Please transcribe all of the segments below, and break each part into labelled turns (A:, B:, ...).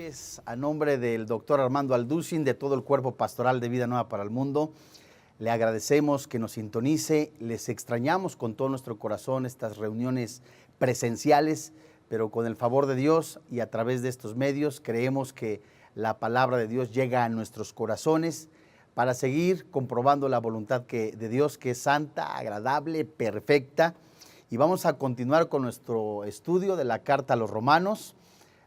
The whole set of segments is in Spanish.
A: saludarles a nombre del doctor Armando Alducin, de todo el cuerpo pastoral de Vida Nueva para el Mundo. Le agradecemos que nos sintonice, les extrañamos con todo nuestro corazón estas reuniones presenciales, pero con el favor de Dios y a través de estos medios creemos que la palabra de Dios llega a nuestros corazones para seguir comprobando la voluntad de Dios, que es santa, agradable, perfecta. Y vamos a continuar con nuestro estudio de la carta a los Romanos,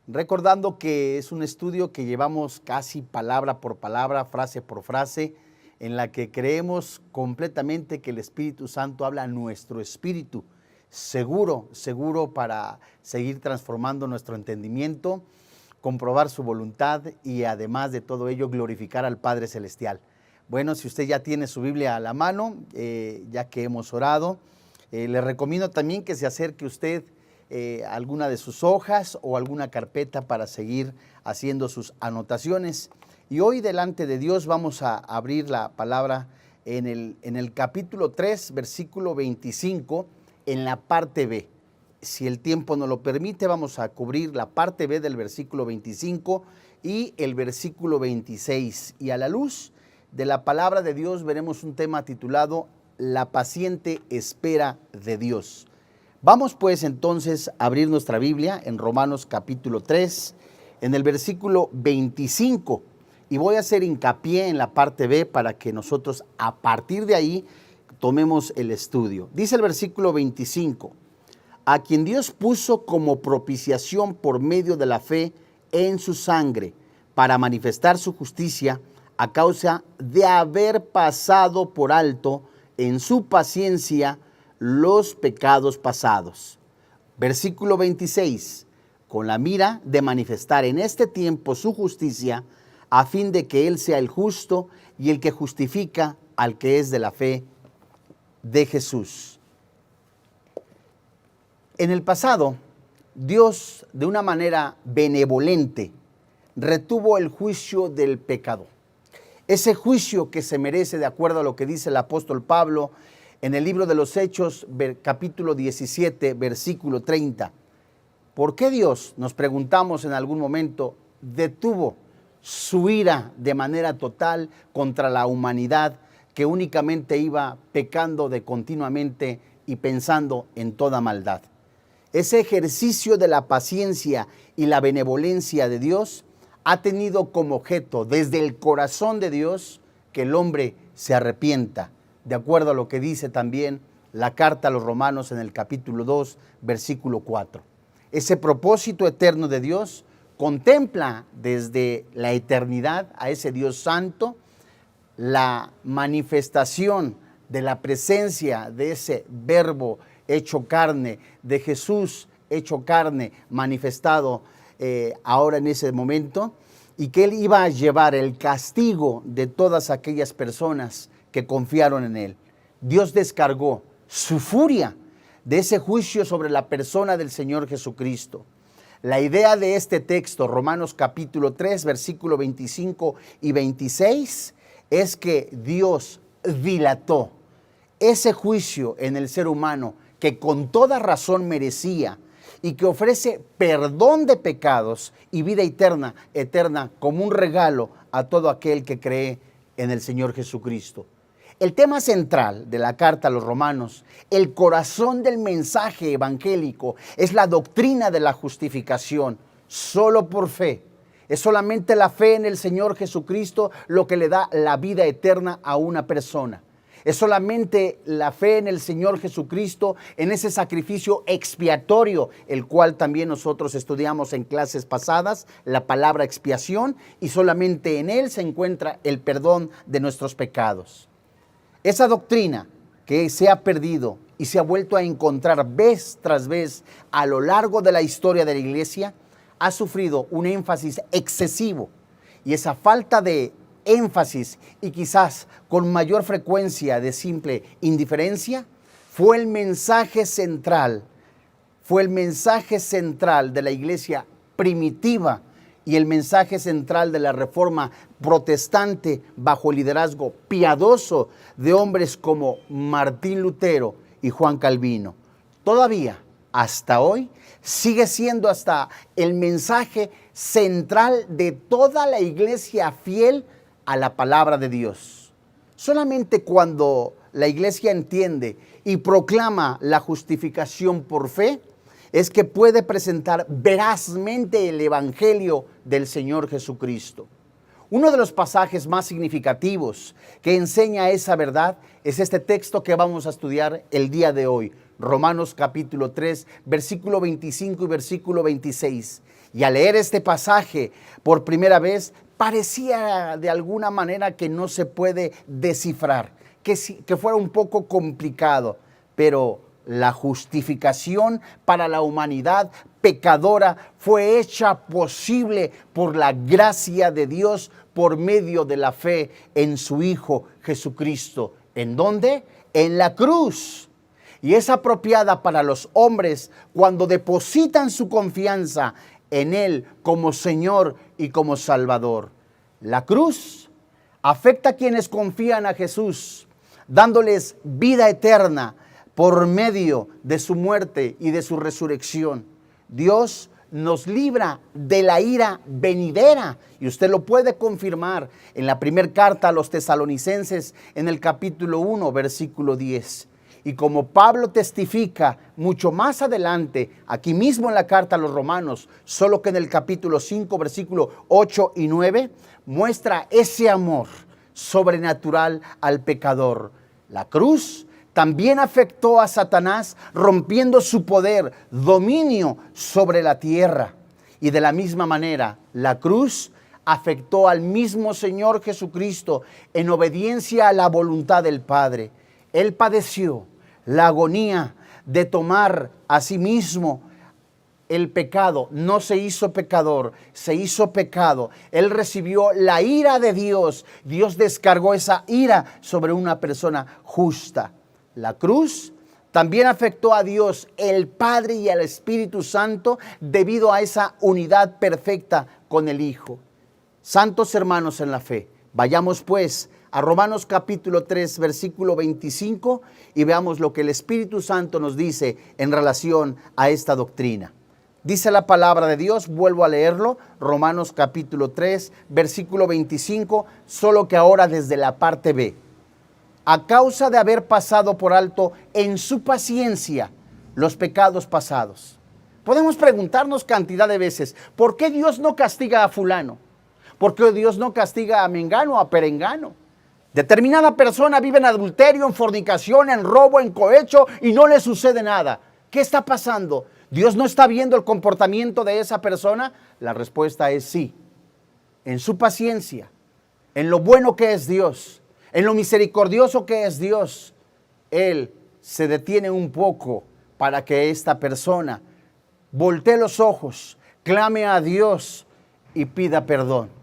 A: recordando que es un estudio que llevamos casi palabra por palabra, frase por frase, en la que creemos completamente que el Espíritu Santo habla a nuestro espíritu, seguro para seguir transformando nuestro entendimiento, comprobar su voluntad y además de todo ello glorificar al Padre Celestial. Bueno, si usted ya tiene su Biblia a la mano, ya que hemos orado, le recomiendo también que se acerque usted a alguna de sus hojas o alguna carpeta para seguir haciendo sus anotaciones. Y hoy delante de Dios vamos a abrir la palabra en el capítulo 3, versículo 25, en la parte B. Si el tiempo nos lo permite, vamos a cubrir la parte B del versículo 25 y el versículo 26. Y a la luz de la palabra de Dios veremos un tema titulado La paciente espera de Dios. Vamos pues entonces a abrir nuestra Biblia en Romanos capítulo 3, en el versículo 25. Y voy a hacer hincapié en la parte B para que nosotros a partir de ahí tomemos el estudio. Dice el versículo 25, a quien Dios puso como propiciación por medio de la fe en su sangre, para manifestar su justicia a causa de haber pasado por alto en su paciencia los pecados pasados. Versículo 26, con la mira de manifestar en este tiempo su justicia, a fin de que Él sea el justo y el que justifica al que es de la fe de Jesús. En el pasado, Dios, de una manera benevolente, retuvo el juicio del pecado. Ese juicio que se merece, de acuerdo a lo que dice el apóstol Pablo en el libro de los Hechos, capítulo 17, versículo 30. ¿Por qué Dios, nos preguntamos en algún momento, detuvo su ira de manera total contra la humanidad que únicamente iba pecando de continuamente y pensando en toda maldad? Ese ejercicio de la paciencia y la benevolencia de Dios ha tenido como objeto desde el corazón de Dios que el hombre se arrepienta, de acuerdo a lo que dice también la carta a los Romanos en el capítulo 2, versículo 4. Ese propósito eterno de Dios contempla desde la eternidad a ese Dios santo, la manifestación de la presencia de ese verbo hecho carne, de Jesús hecho carne, manifestado ahora en ese momento, y que Él iba a llevar el castigo de todas aquellas personas que confiaron en Él. Dios descargó su furia de ese juicio sobre la persona del Señor Jesucristo. La idea de este texto, Romanos capítulo 3, versículo 25 y 26, es que Dios dilató ese juicio en el ser humano que con toda razón merecía y que ofrece perdón de pecados y vida eterna como un regalo a todo aquel que cree en el Señor Jesucristo. El tema central de la carta a los Romanos, el corazón del mensaje evangélico, es la doctrina de la justificación, solo por fe. Es solamente la fe en el Señor Jesucristo lo que le da la vida eterna a una persona. Es solamente la fe en el Señor Jesucristo, en ese sacrificio expiatorio, el cual también nosotros estudiamos en clases pasadas, la palabra expiación, y solamente en Él se encuentra el perdón de nuestros pecados. Esa doctrina que se ha perdido y se ha vuelto a encontrar vez tras vez a lo largo de la historia de la Iglesia, ha sufrido un énfasis excesivo, y esa falta de énfasis y quizás con mayor frecuencia de simple indiferencia fue el mensaje central de la iglesia primitiva y el mensaje central de la reforma protestante bajo el liderazgo piadoso de hombres como Martín Lutero y Juan Calvino. Todavía, hasta hoy, sigue siendo hasta el mensaje central de toda la iglesia fiel a la palabra de Dios. Solamente cuando la iglesia entiende y proclama la justificación por fe, es que puede presentar verazmente el evangelio del Señor Jesucristo. Uno de los pasajes más significativos que enseña esa verdad es este texto que vamos a estudiar el día de hoy, Romanos capítulo 3, versículo 25 y versículo 26. Y al leer este pasaje por primera vez, parecía de alguna manera que no se puede descifrar, que fuera un poco complicado, pero la justificación para la humanidad pecadora fue hecha posible por la gracia de Dios por medio de la fe en su Hijo Jesucristo. ¿En dónde? En la cruz. Y es apropiada para los hombres cuando depositan su confianza en Él como Señor y como Salvador. La cruz afecta a quienes confían a Jesús, dándoles vida eterna por medio de su muerte y de su resurrección. Dios nos libra de la ira venidera, y usted lo puede confirmar en la primera carta a los Tesalonicenses, en el capítulo 1, versículo 10. Y como Pablo testifica mucho más adelante, aquí mismo en la carta a los Romanos, solo que en el capítulo 5, versículo 8 y 9, muestra ese amor sobrenatural al pecador. La cruz también afectó a Satanás, rompiendo su poder, dominio sobre la tierra. Y de la misma manera, la cruz afectó al mismo Señor Jesucristo en obediencia a la voluntad del Padre. Él padeció la agonía de tomar a sí mismo el pecado. No se hizo pecador, se hizo pecado. Él recibió la ira de Dios. Dios descargó esa ira sobre una persona justa. La cruz también afectó a Dios, el Padre y al Espíritu Santo, debido a esa unidad perfecta con el Hijo. Santos hermanos en la fe, vayamos pues a Romanos capítulo 3, versículo 25, y veamos lo que el Espíritu Santo nos dice en relación a esta doctrina. Dice la palabra de Dios, vuelvo a leerlo, Romanos capítulo 3, versículo 25, solo que ahora desde la parte B. A causa de haber pasado por alto en su paciencia los pecados pasados. Podemos preguntarnos cantidad de veces, ¿por qué Dios no castiga a fulano? ¿Por qué Dios no castiga a mengano o a perengano? Determinada persona vive en adulterio, en fornicación, en robo, en cohecho y no le sucede nada. ¿Qué está pasando? ¿Dios no está viendo el comportamiento de esa persona? La respuesta es sí. En su paciencia, en lo bueno que es Dios, en lo misericordioso que es Dios, Él se detiene un poco para que esta persona voltee los ojos, clame a Dios y pida perdón.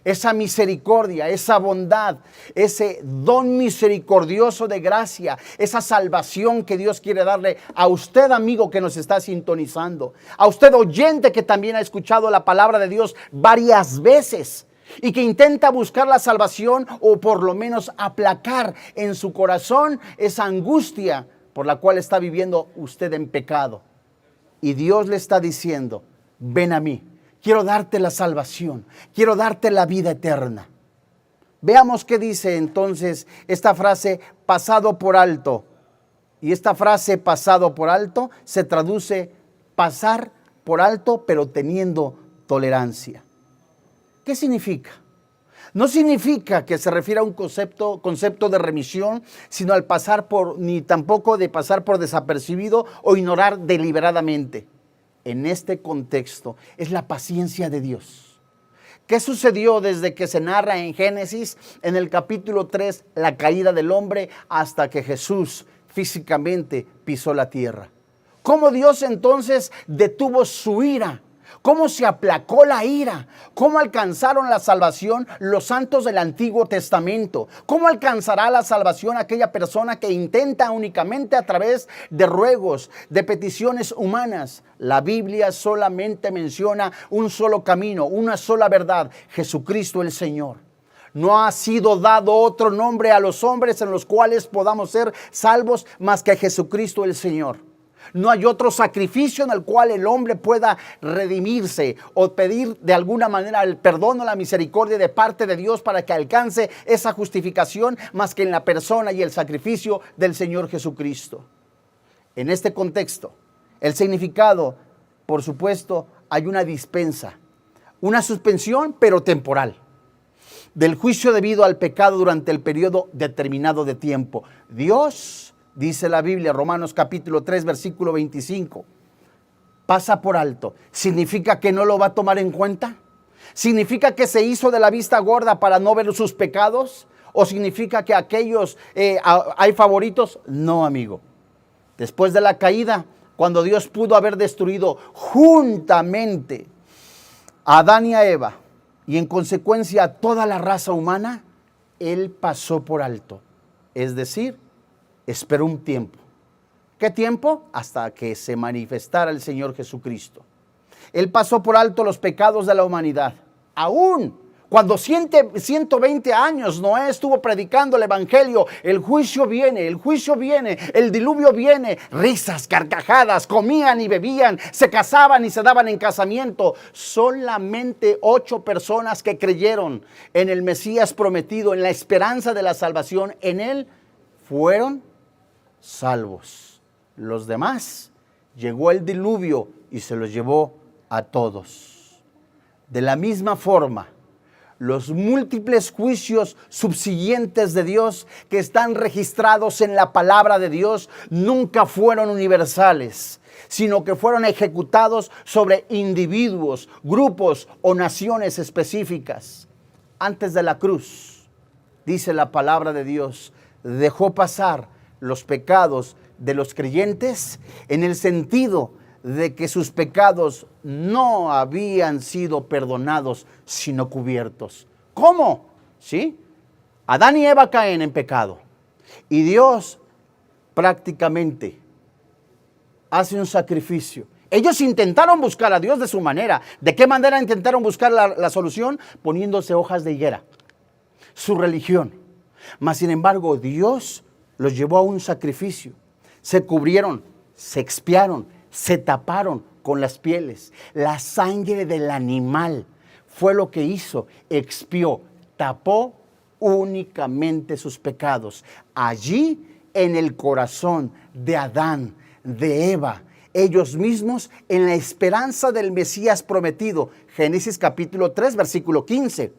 A: Esa misericordia, esa bondad, ese don misericordioso de gracia, esa salvación que Dios quiere darle a usted, amigo, que nos está sintonizando, a usted, oyente, que también ha escuchado la palabra de Dios varias veces y que intenta buscar la salvación o por lo menos aplacar en su corazón esa angustia por la cual está viviendo usted en pecado. Y Dios le está diciendo, ven a mí. Quiero darte la salvación, quiero darte la vida eterna. Veamos qué dice entonces esta frase pasado por alto. Y esta frase pasado por alto se traduce pasar por alto pero teniendo tolerancia. ¿Qué significa? No significa que se refiera a un concepto de remisión, sino al pasar por, ni tampoco de pasar por desapercibido o ignorar deliberadamente. En este contexto es la paciencia de Dios. ¿Qué sucedió desde que se narra en Génesis, en el capítulo 3, la caída del hombre, hasta que Jesús físicamente pisó la tierra? ¿Cómo Dios entonces detuvo su ira? ¿Cómo se aplacó la ira? ¿Cómo alcanzaron la salvación los santos del Antiguo Testamento? ¿Cómo alcanzará la salvación aquella persona que intenta únicamente a través de ruegos, de peticiones humanas? La Biblia solamente menciona un solo camino, una sola verdad: Jesucristo el Señor. No ha sido dado otro nombre a los hombres en los cuales podamos ser salvos más que Jesucristo el Señor. No hay otro sacrificio en el cual el hombre pueda redimirse o pedir de alguna manera el perdón o la misericordia de parte de Dios para que alcance esa justificación más que en la persona y el sacrificio del Señor Jesucristo. En este contexto, el significado, por supuesto, hay una dispensa, una suspensión pero temporal del juicio debido al pecado durante el periodo determinado de tiempo. Dios, dice la Biblia, Romanos capítulo 3, versículo 25, pasa por alto. ¿Significa que no lo va a tomar en cuenta? ¿Significa que se hizo de la vista gorda para no ver sus pecados? ¿O significa que aquellos hay favoritos? No, amigo. Después de la caída, cuando Dios pudo haber destruido juntamente a Adán y a Eva, y en consecuencia a toda la raza humana, Él pasó por alto. Es decir, esperó un tiempo. ¿Qué tiempo? Hasta que se manifestara el Señor Jesucristo. Él pasó por alto los pecados de la humanidad. Aún cuando 120 años Noé estuvo predicando el evangelio, el juicio viene, el diluvio viene, risas, carcajadas, comían y bebían, se casaban y se daban en casamiento. Solamente 8 personas que creyeron en el Mesías prometido, en la esperanza de la salvación, en él, fueron salvos. Los demás, llegó el diluvio y se los llevó a todos. De la misma forma, los múltiples juicios subsiguientes de Dios que están registrados en la palabra de Dios nunca fueron universales, sino que fueron ejecutados sobre individuos, grupos o naciones específicas. Antes de la cruz, dice la palabra de Dios, dejó pasar los pecados de los creyentes en el sentido de que sus pecados no habían sido perdonados, sino cubiertos. ¿Cómo? ¿Sí? Adán y Eva caen en pecado. Y Dios prácticamente hace un sacrificio. Ellos intentaron buscar a Dios de su manera. ¿De qué manera intentaron buscar la solución? Poniéndose hojas de higuera. Su religión. Mas sin embargo, Dios los llevó a un sacrificio. Se cubrieron, se expiaron, se taparon con las pieles. La sangre del animal fue lo que hizo, expió, tapó únicamente sus pecados. Allí en el corazón de Adán, de Eva, ellos mismos en la esperanza del Mesías prometido. Génesis capítulo 3, versículo 15.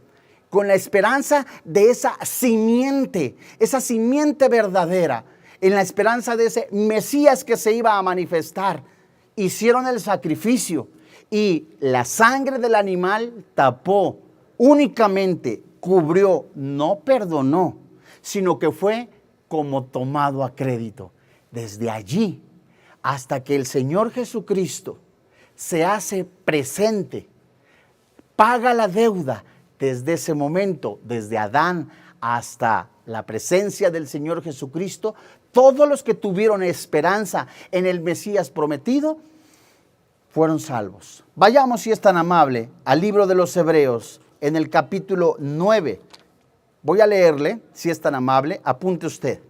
A: Con la esperanza de esa simiente verdadera, en la esperanza de ese Mesías que se iba a manifestar. Hicieron el sacrificio y la sangre del animal tapó, únicamente cubrió, no perdonó, sino que fue como tomado a crédito. Desde allí hasta que el Señor Jesucristo se hace presente, paga la deuda. Desde ese momento, desde Adán hasta la presencia del Señor Jesucristo, todos los que tuvieron esperanza en el Mesías prometido fueron salvos. Vayamos, si es tan amable, al libro de los Hebreos, en el capítulo 9. Voy a leerle, si es tan amable, apunte usted.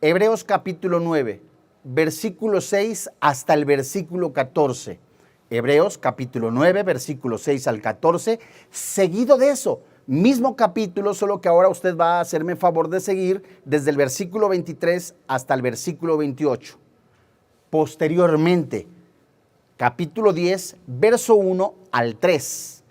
A: Hebreos capítulo 9, versículo 6 hasta el versículo 14. Hebreos capítulo 9, versículo 6 al 14. Seguido de eso, mismo capítulo, solo que ahora usted va a hacerme favor de seguir desde el versículo 23 hasta el versículo 28. Posteriormente, capítulo 10, verso 1 al 3.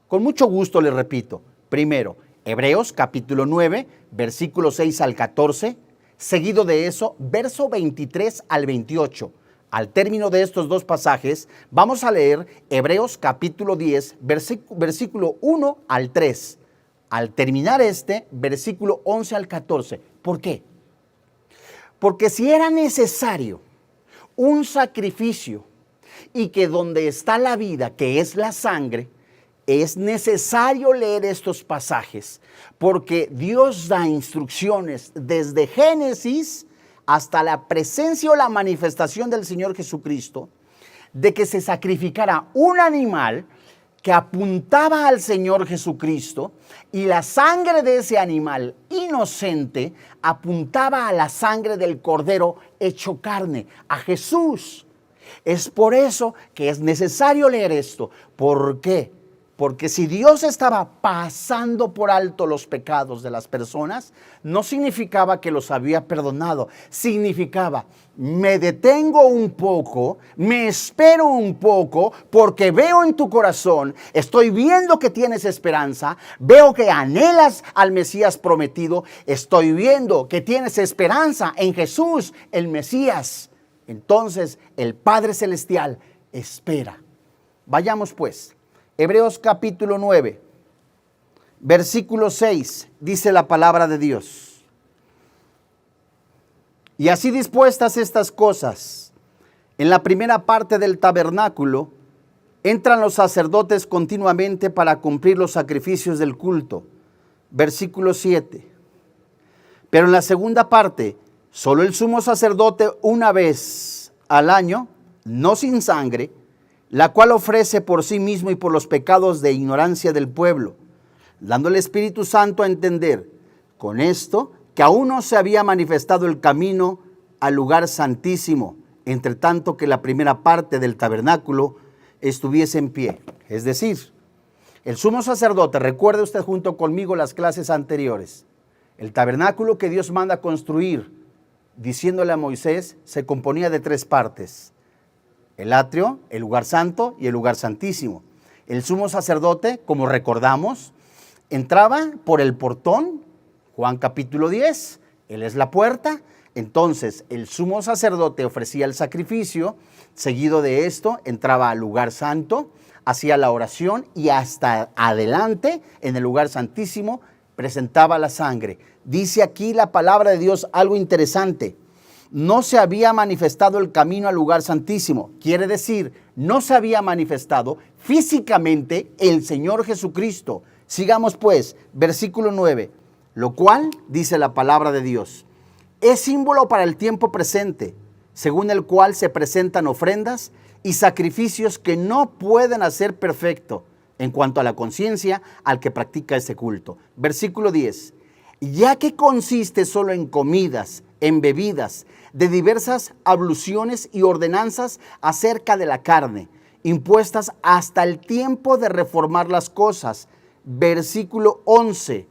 A: Con mucho gusto le repito. Primero, Hebreos capítulo 9, versículo 6 al 14. Seguido de eso, verso 23 al 28. Al término de estos dos pasajes, vamos a leer Hebreos capítulo 10, versículo 1 al 3. Al terminar versículo 11 al 14. ¿Por qué? Porque si era necesario un sacrificio y que donde está la vida, que es la sangre, es necesario leer estos pasajes, porque Dios da instrucciones desde Génesis hasta la presencia o la manifestación del Señor Jesucristo, de que se sacrificara un animal que apuntaba al Señor Jesucristo, y la sangre de ese animal inocente apuntaba a la sangre del Cordero hecho carne, a Jesús. Es por eso que es necesario leer esto. ¿Por qué? Porque si Dios estaba pasando por alto los pecados de las personas, no significaba que los había perdonado. Significaba, me detengo un poco, me espero un poco, porque veo en tu corazón, estoy viendo que tienes esperanza, veo que anhelas al Mesías prometido, estoy viendo que tienes esperanza en Jesús, el Mesías. Entonces el Padre Celestial espera. Vayamos pues. Hebreos capítulo 9, versículo 6, dice la palabra de Dios. Y así dispuestas estas cosas, en la primera parte del tabernáculo, entran los sacerdotes continuamente para cumplir los sacrificios del culto. Versículo 7. Pero en la segunda parte, solo el sumo sacerdote una vez al año, no sin sangre, la cual ofrece por sí mismo y por los pecados de ignorancia del pueblo, dando el Espíritu Santo a entender con esto que aún no se había manifestado el camino al lugar santísimo, entre tanto que la primera parte del tabernáculo estuviese en pie. Es decir, el sumo sacerdote, recuerde usted junto conmigo las clases anteriores, el tabernáculo que Dios manda construir, diciéndole a Moisés, se componía de 3 partes. El atrio, el lugar santo y el lugar santísimo. El sumo sacerdote, como recordamos, entraba por el portón, Juan capítulo 10, él es la puerta. Entonces el sumo sacerdote ofrecía el sacrificio, seguido de esto entraba al lugar santo, hacía la oración y hasta adelante en el lugar santísimo presentaba la sangre. Dice aquí la palabra de Dios algo interesante. No se había manifestado el camino al lugar santísimo. Quiere decir, no se había manifestado físicamente el Señor Jesucristo. Sigamos pues, versículo 9, lo cual, dice la palabra de Dios, es símbolo para el tiempo presente, según el cual se presentan ofrendas y sacrificios que no pueden hacer perfecto en cuanto a la conciencia al que practica ese culto. Versículo 10, ya que consiste solo en comidas, en bebidas, de diversas abluciones y ordenanzas acerca de la carne, impuestas hasta el tiempo de reformar las cosas. Versículo 11,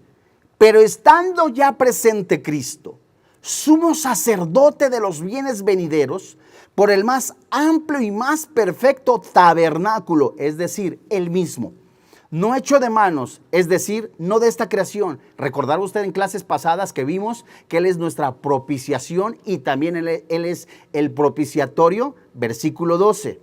A: pero estando ya presente Cristo, sumo sacerdote de los bienes venideros, por el más amplio y más perfecto tabernáculo, es decir, el mismo, no hecho de manos, es decir, no de esta creación. Recordará usted en clases pasadas que vimos que Él es nuestra propiciación y también Él es el propiciatorio, versículo 12.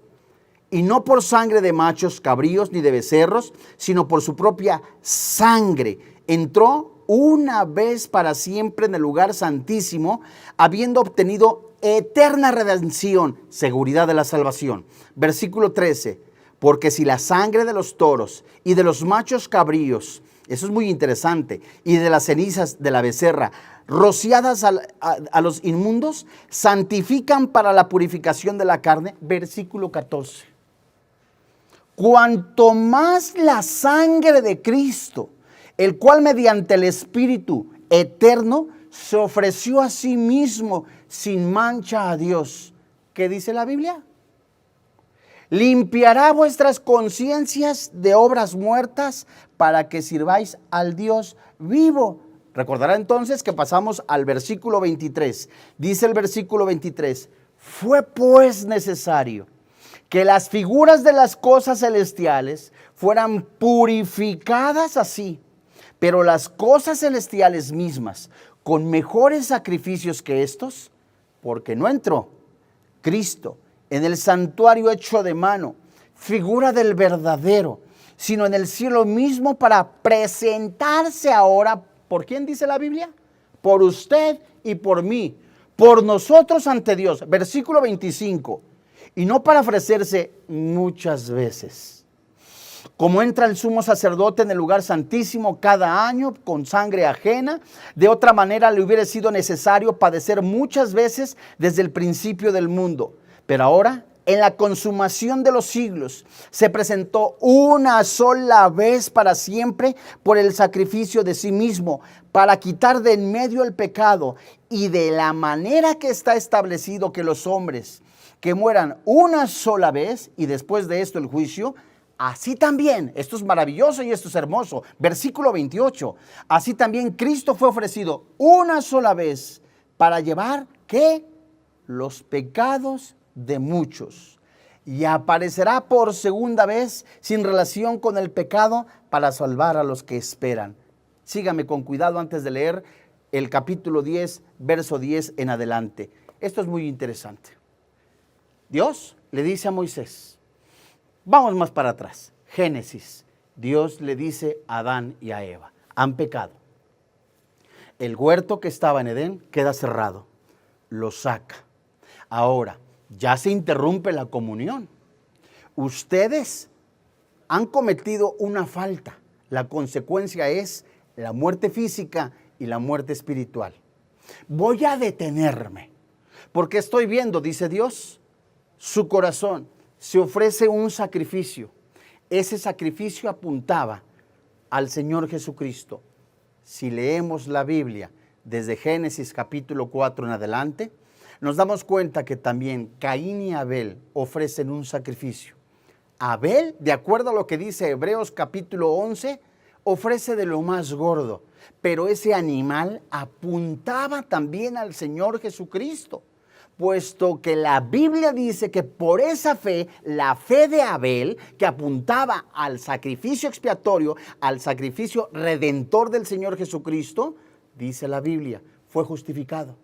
A: Y no por sangre de machos cabríos ni de becerros, sino por su propia sangre. Entró una vez para siempre en el lugar santísimo, habiendo obtenido eterna redención, seguridad de la salvación. Versículo 13. Porque si la sangre de los toros y de los machos cabríos, eso es muy interesante, y de las cenizas de la becerra, rociadas a los inmundos, santifican para la purificación de la carne, versículo 14. Cuanto más la sangre de Cristo, el cual mediante el Espíritu eterno se ofreció a sí mismo sin mancha a Dios. ¿Qué dice la Biblia? Limpiará vuestras conciencias de obras muertas para que sirváis al Dios vivo. Recordará entonces que pasamos al versículo 23. Dice el versículo 23, fue pues necesario que las figuras de las cosas celestiales fueran purificadas así, pero las cosas celestiales mismas con mejores sacrificios que estos, porque no entró Cristo en el santuario hecho de mano, figura del verdadero, sino en el cielo mismo para presentarse ahora, ¿por quién dice la Biblia? Por usted y por mí, por nosotros ante Dios. Versículo 25, y no para ofrecerse muchas veces, como entra el sumo sacerdote en el lugar santísimo cada año con sangre ajena. De otra manera le hubiera sido necesario padecer muchas veces desde el principio del mundo. Pero ahora en la consumación de los siglos, se presentó una sola vez para siempre por el sacrificio de sí mismo, para quitar de en medio el pecado, y de la manera que está establecido que los hombres que mueran una sola vez y después de esto el juicio, así también, esto es maravilloso y esto es hermoso, versículo 28, así también Cristo fue ofrecido una sola vez para llevar, ¿qué? Los pecados de muchos, y aparecerá por segunda vez sin relación con el pecado para salvar a los que esperan. Sígame con cuidado antes de leer el capítulo 10, verso 10 en adelante. Esto es muy interesante. Dios le dice a Moisés, vamos más para atrás, Génesis, Dios le dice a Adán y a Eva, han pecado. El huerto que estaba en Edén queda cerrado, lo saca. Ahora, ya se interrumpe la comunión. Ustedes han cometido una falta. La consecuencia es la muerte física y la muerte espiritual. Voy a detenerme, porque estoy viendo, dice Dios, su corazón. Se ofrece un sacrificio. Ese sacrificio apuntaba al Señor Jesucristo. Si leemos la Biblia desde Génesis capítulo 4 en adelante, nos damos cuenta que también Caín y Abel ofrecen un sacrificio. Abel, de acuerdo a lo que dice Hebreos capítulo 11, ofrece de lo más gordo, pero ese animal apuntaba también al Señor Jesucristo, puesto que la Biblia dice que por esa fe, la fe de Abel, que apuntaba al sacrificio expiatorio, al sacrificio redentor del Señor Jesucristo, dice la Biblia, fue justificado.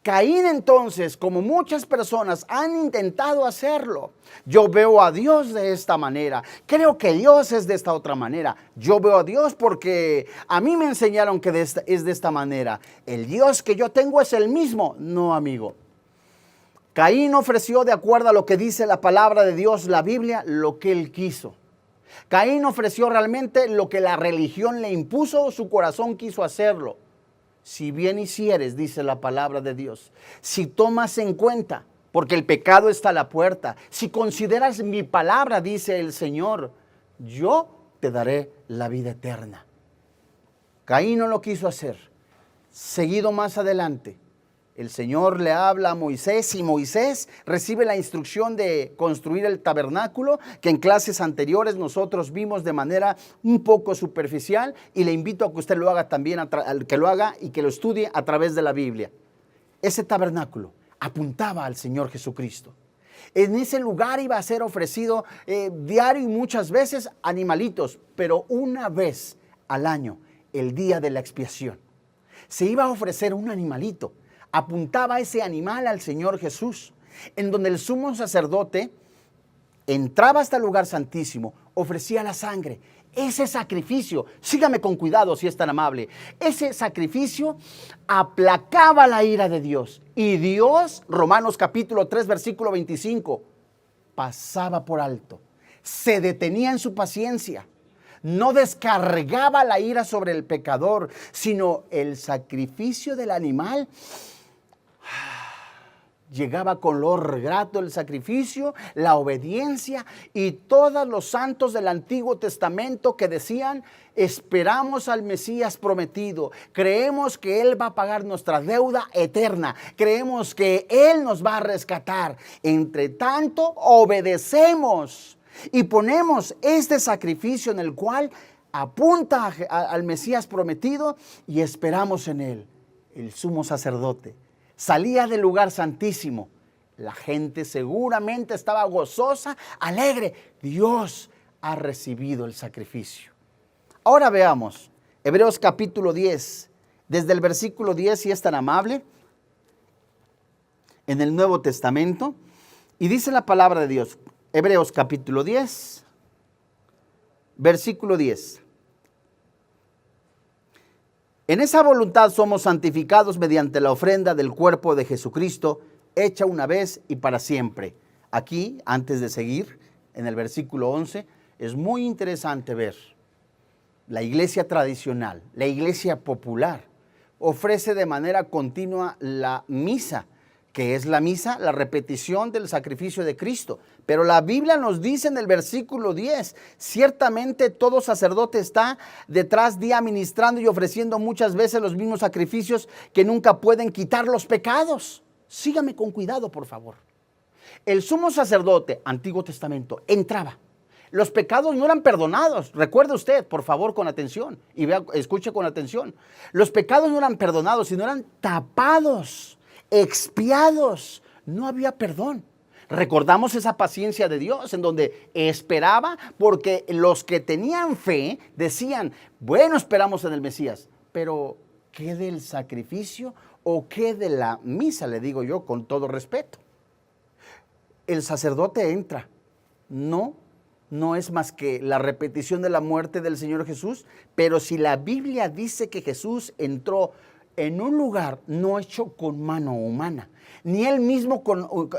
A: Caín entonces, como muchas personas han intentado hacerlo, yo veo a Dios de esta manera, creo que Dios es de esta otra manera, yo veo a Dios porque a mí me enseñaron que es de esta manera, el Dios que yo tengo es el mismo. No, amigo. Caín ofreció, de acuerdo a lo que dice la palabra de Dios, la Biblia, lo que él quiso. Caín ofreció realmente lo que la religión le impuso, su corazón quiso hacerlo. Si bien hicieres, dice la palabra de Dios, si tomas en cuenta, porque el pecado está a la puerta, si consideras mi palabra, dice el Señor, yo te daré la vida eterna. Caín no lo quiso hacer. Seguido más adelante, el Señor le habla a Moisés y Moisés recibe la instrucción de construir el tabernáculo, que en clases anteriores nosotros vimos de manera un poco superficial, y le invito a que usted lo haga también, que lo haga y que lo estudie a través de la Biblia. Ese tabernáculo apuntaba al Señor Jesucristo. En ese lugar iba a ser ofrecido diario y muchas veces animalitos, pero una vez al año, el día de la expiación, se iba a ofrecer un animalito. Apuntaba ese animal al Señor Jesús, en donde el sumo sacerdote entraba hasta el lugar santísimo, ofrecía la sangre. Ese sacrificio, sígame con cuidado si es tan amable, ese sacrificio aplacaba la ira de Dios. Y Dios, Romanos capítulo 3, versículo 25, pasaba por alto, se detenía en su paciencia. No descargaba la ira sobre el pecador, sino el sacrificio del animal. Llegaba con olor grato el sacrificio, la obediencia, y todos los santos del Antiguo Testamento que decían, esperamos al Mesías prometido, creemos que Él va a pagar nuestra deuda eterna, creemos que Él nos va a rescatar. Entre tanto, obedecemos y ponemos este sacrificio en el cual apunta al Mesías prometido y esperamos en Él. El sumo sacerdote salía del lugar santísimo. La gente seguramente estaba gozosa, alegre. Dios ha recibido el sacrificio. Ahora veamos Hebreos capítulo 10, desde el versículo 10, si es tan amable, en el Nuevo Testamento. Y dice la palabra de Dios, Hebreos capítulo 10, versículo 10. En esa voluntad somos santificados mediante la ofrenda del cuerpo de Jesucristo, hecha una vez y para siempre. Aquí, antes de seguir, en el versículo 11, es muy interesante ver la iglesia tradicional, la iglesia popular, ofrece de manera continua la misa, ¿Qué es la misa? La repetición del sacrificio de Cristo. Pero la Biblia nos dice en el versículo 10, ciertamente todo sacerdote está detrás de administrando y ofreciendo muchas veces los mismos sacrificios que nunca pueden quitar los pecados. Sígame con cuidado, por favor. El sumo sacerdote, Antiguo Testamento, entraba. Los pecados no eran perdonados. Recuerde usted, por favor, con atención. Y escuche con atención. Los pecados no eran perdonados, sino eran tapados, expiados. No había perdón. Recordamos esa paciencia de Dios en donde esperaba, porque los que tenían fe decían, bueno, esperamos en el Mesías, pero ¿qué del sacrificio o qué de la misa? Le digo yo con todo respeto. El sacerdote entra, no es más que la repetición de la muerte del Señor Jesús, pero si la Biblia dice que Jesús entró en un lugar no hecho con mano humana, ni él mismo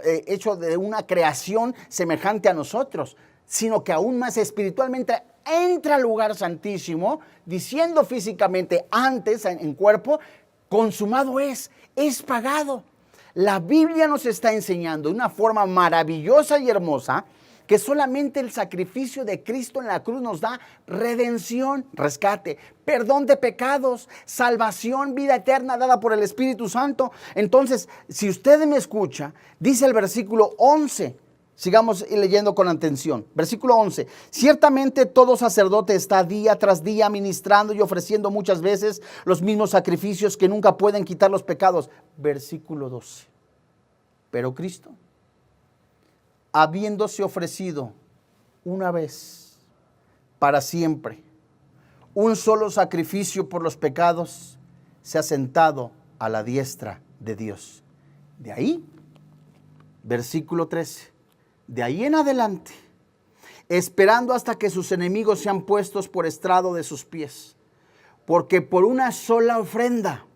A: hecho de una creación semejante a nosotros, sino que aún más espiritualmente entra al lugar santísimo, diciendo físicamente antes en cuerpo, consumado es pagado. La Biblia nos está enseñando de una forma maravillosa y hermosa que solamente el sacrificio de Cristo en la cruz nos da redención, rescate, perdón de pecados, salvación, vida eterna dada por el Espíritu Santo. Entonces, si usted me escucha, dice el versículo 11, sigamos leyendo con atención. Versículo 11, ciertamente todo sacerdote está día tras día ministrando y ofreciendo muchas veces los mismos sacrificios que nunca pueden quitar los pecados. Versículo 12, pero Cristo, habiéndose ofrecido una vez para siempre, un solo sacrificio por los pecados, se ha sentado a la diestra de Dios. De ahí, versículo 13, de ahí en adelante, esperando hasta que sus enemigos sean puestos por estrado de sus pies, porque por una sola ofrenda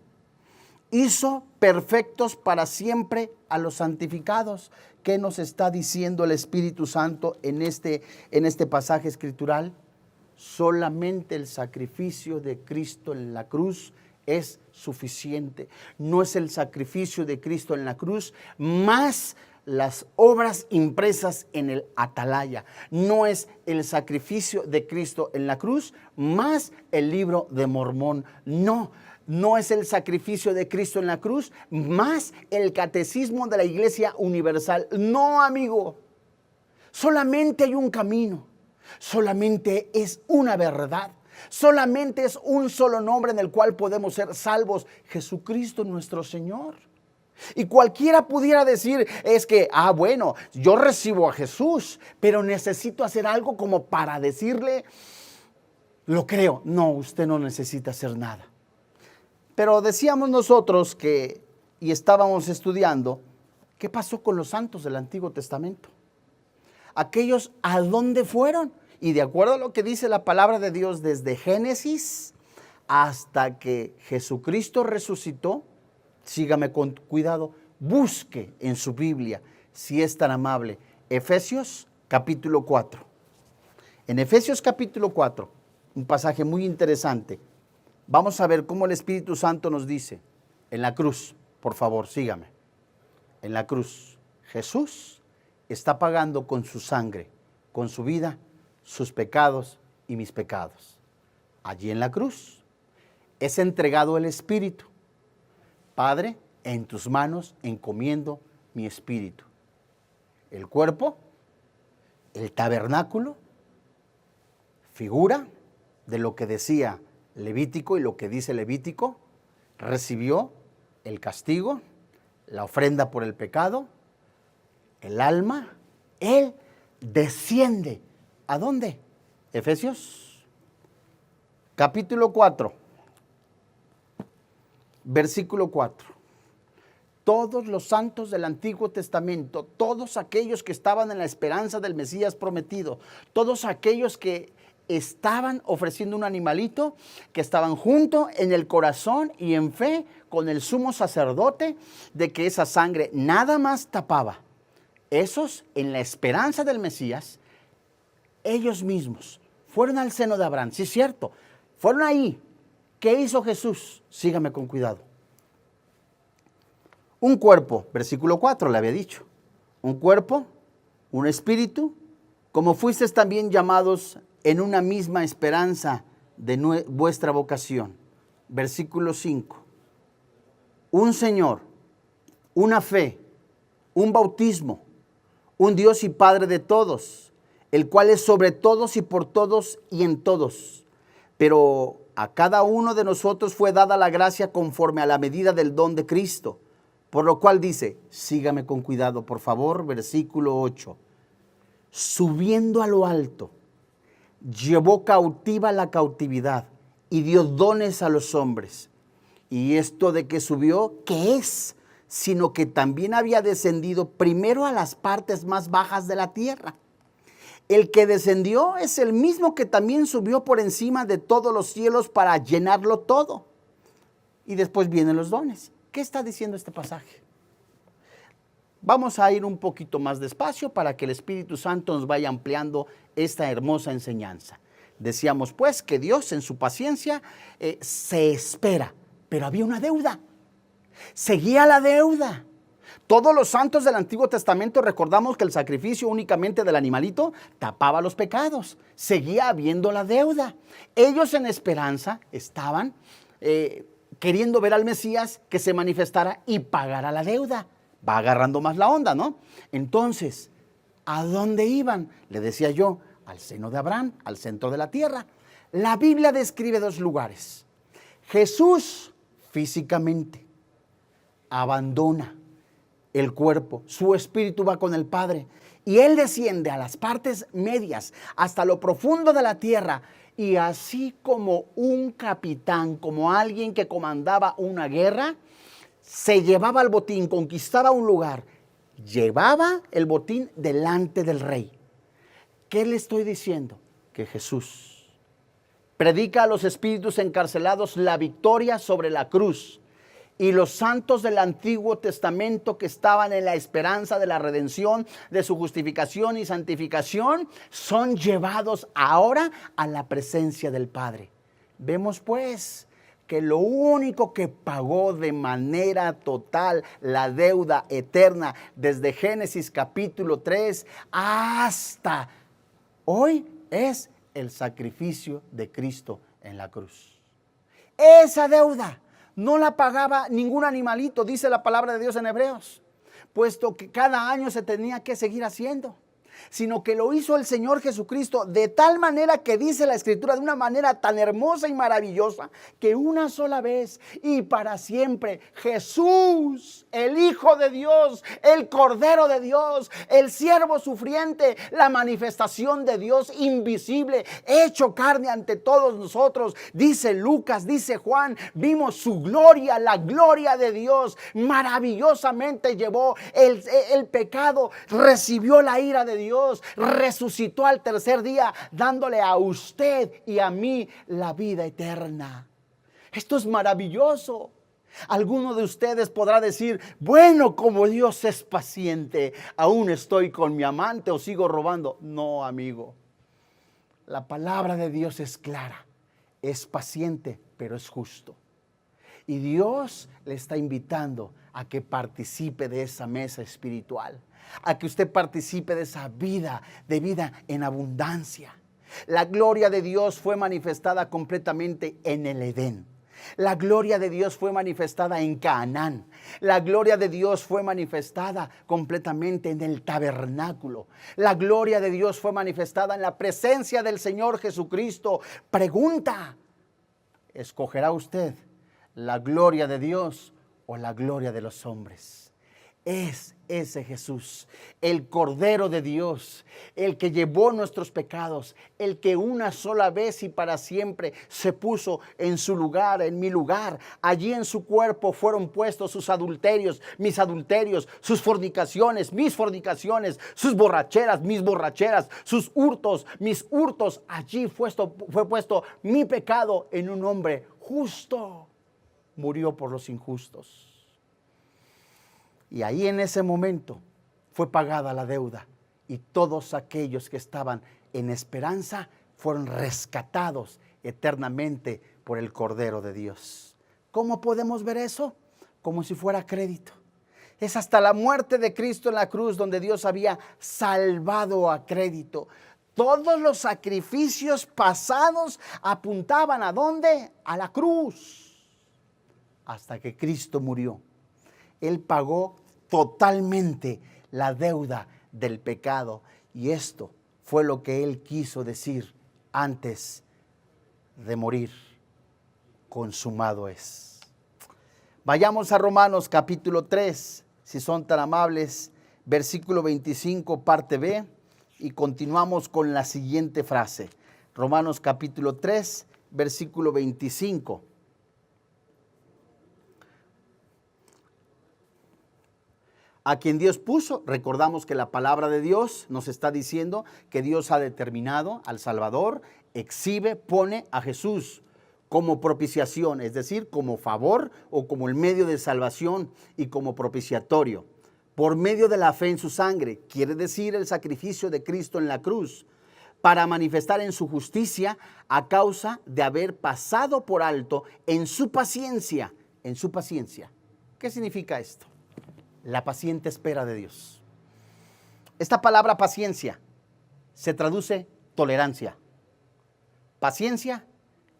A: hizo perfectos para siempre a los santificados. ¿Qué nos está diciendo el Espíritu Santo en este pasaje escritural? Solamente el sacrificio de Cristo en la cruz es suficiente. No es el sacrificio de Cristo en la cruz más las obras impresas en el atalaya. No es el sacrificio de Cristo en la cruz más el libro de Mormón. No es el sacrificio de Cristo en la cruz más el catecismo de la Iglesia Universal. No, amigo. Solamente hay un camino. Solamente es una verdad. Solamente es un solo nombre en el cual podemos ser salvos. Jesucristo nuestro Señor. Y cualquiera pudiera decir, es que, bueno, yo recibo a Jesús, pero necesito hacer algo como para decirle, lo creo. No, usted no necesita hacer nada. Pero decíamos nosotros y estábamos estudiando, ¿qué pasó con los santos del Antiguo Testamento? Aquellos, ¿a dónde fueron? Y de acuerdo a lo que dice la palabra de Dios, desde Génesis hasta que Jesucristo resucitó, sígame con cuidado, busque en su Biblia, si es tan amable, Efesios capítulo 4. En Efesios capítulo 4, un pasaje muy interesante. Vamos a ver cómo el Espíritu Santo nos dice, en la cruz, por favor, sígame. En la cruz, Jesús está pagando con su sangre, con su vida, sus pecados y mis pecados. Allí en la cruz es entregado el Espíritu. Padre, en tus manos encomiendo mi espíritu. El cuerpo, el tabernáculo, figura de lo que decía Levítico y lo que dice Levítico, recibió el castigo, la ofrenda por el pecado, el alma, él desciende. ¿A dónde? Efesios capítulo 4, versículo 4. Todos los santos del Antiguo Testamento, todos aquellos que estaban en la esperanza del Mesías prometido, todos aquellos que estaban ofreciendo un animalito, que estaban junto en el corazón y en fe con el sumo sacerdote de que esa sangre nada más tapaba. Esos, en la esperanza del Mesías, ellos mismos fueron al seno de Abraham. Sí, es cierto, fueron ahí. ¿Qué hizo Jesús? Sígame con cuidado. Un cuerpo, versículo 4 le había dicho, un cuerpo, un espíritu, como fuisteis también llamados en una misma esperanza de vuestra vocación. Versículo 5. Un Señor, una fe, un bautismo, un Dios y Padre de todos, el cual es sobre todos y por todos y en todos. Pero a cada uno de nosotros fue dada la gracia conforme a la medida del don de Cristo. Por lo cual dice, sígame con cuidado, por favor, versículo 8. Subiendo a lo alto, llevó cautiva la cautividad y dio dones a los hombres. Y esto de que subió, ¿qué es? Sino que también había descendido primero a las partes más bajas de la tierra. El que descendió es el mismo que también subió por encima de todos los cielos para llenarlo todo. Y después vienen los dones. ¿Qué está diciendo este pasaje? Vamos a ir un poquito más despacio para que el Espíritu Santo nos vaya ampliando esta hermosa enseñanza. Decíamos pues que Dios en su paciencia se espera, pero había una deuda. Seguía la deuda. Todos los santos del Antiguo Testamento recordamos que el sacrificio únicamente del animalito tapaba los pecados. Seguía habiendo la deuda. Ellos en esperanza estaban queriendo ver al Mesías que se manifestara y pagara la deuda. Va agarrando más la onda, ¿no? Entonces, ¿a dónde iban? Le decía yo, al seno de Abraham, al centro de la tierra. La Biblia describe dos lugares. Jesús físicamente abandona el cuerpo, su espíritu va con el Padre y Él desciende a las partes medias hasta lo profundo de la tierra. Y así como un capitán, como alguien que comandaba una guerra, se llevaba el botín, conquistaba un lugar, llevaba el botín delante del rey. ¿Qué le estoy diciendo? Que Jesús predica a los espíritus encarcelados la victoria sobre la cruz. Y los santos del Antiguo Testamento que estaban en la esperanza de la redención, de su justificación y santificación, son llevados ahora a la presencia del Padre. Vemos pues que lo único que pagó de manera total la deuda eterna desde Génesis capítulo 3 hasta hoy es el sacrificio de Cristo en la cruz. Esa deuda no la pagaba ningún animalito, dice la palabra de Dios en Hebreos, puesto que cada año se tenía que seguir haciendo, sino que lo hizo el Señor Jesucristo de tal manera que dice la Escritura de una manera tan hermosa y maravillosa que una sola vez y para siempre Jesús, el Hijo de Dios, el Cordero de Dios, el siervo sufriente, la manifestación de Dios invisible, hecho carne ante todos nosotros, dice Lucas, dice Juan, vimos su gloria, la gloria de Dios, maravillosamente llevó el pecado, recibió la ira de Dios, resucitó al tercer día, dándole a usted y a mí la vida eterna. Esto es maravilloso. Alguno de ustedes podrá decir, bueno, como Dios es paciente, aún estoy con mi amante o sigo robando. No, amigo. La palabra de Dios es clara, es paciente, pero es justo. Y Dios le está invitando a que participe de esa mesa espiritual, a que usted participe de esa vida, de vida en abundancia. La gloria de Dios fue manifestada completamente en el Edén. La gloria de Dios fue manifestada en Canaán. La gloria de Dios fue manifestada completamente en el tabernáculo. La gloria de Dios fue manifestada en la presencia del Señor Jesucristo. Pregunta, ¿escogerá usted la gloria de Dios o la gloria de los hombres? Es ese Jesús, el Cordero de Dios, el que llevó nuestros pecados, el que una sola vez y para siempre se puso en su lugar, en mi lugar. Allí en su cuerpo fueron puestos sus adulterios, mis adulterios, sus fornicaciones, mis fornicaciones, sus borracheras, mis borracheras, sus hurtos, mis hurtos. Allí fue puesto mi pecado en un hombre justo. Murió por los injustos. Y ahí en ese momento fue pagada la deuda y todos aquellos que estaban en esperanza fueron rescatados eternamente por el Cordero de Dios. ¿Cómo podemos ver eso? Como si fuera crédito. Es hasta la muerte de Cristo en la cruz donde Dios había salvado a crédito. Todos los sacrificios pasados apuntaban ¿a dónde? A la cruz. Hasta que Cristo murió. Él pagó totalmente la deuda del pecado. Y esto fue lo que Él quiso decir antes de morir. Consumado es. Vayamos a Romanos capítulo 3, si son tan amables, versículo 25, parte B, y continuamos con la siguiente frase. Romanos capítulo 3, versículo 25. A quien Dios puso, recordamos que la palabra de Dios nos está diciendo que Dios ha determinado al Salvador, exhibe, pone a Jesús como propiciación, es decir, como favor o como el medio de salvación y como propiciatorio. Por medio de la fe en su sangre, quiere decir el sacrificio de Cristo en la cruz, para manifestar en su justicia a causa de haber pasado por alto en su paciencia. ¿Qué significa esto? La paciente espera de Dios. Esta palabra paciencia se traduce tolerancia, paciencia,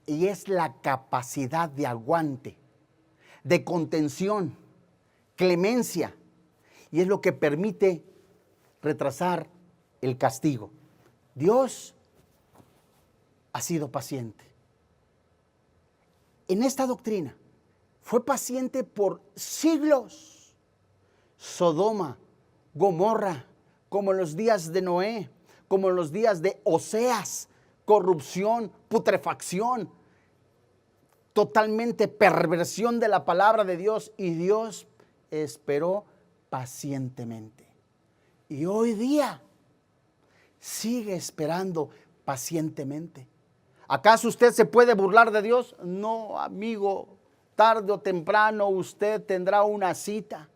A: y es la capacidad de aguante, de contención, clemencia, y es lo que permite retrasar el castigo. Dios ha sido paciente. En esta doctrina fue paciente por siglos. Sodoma, Gomorra, como en los días de Noé, como en los días de Oseas, corrupción, putrefacción, totalmente perversión de la palabra de Dios, y Dios esperó pacientemente. Y hoy día sigue esperando pacientemente. ¿Acaso usted se puede burlar de Dios? No, amigo, tarde o temprano usted tendrá una cita.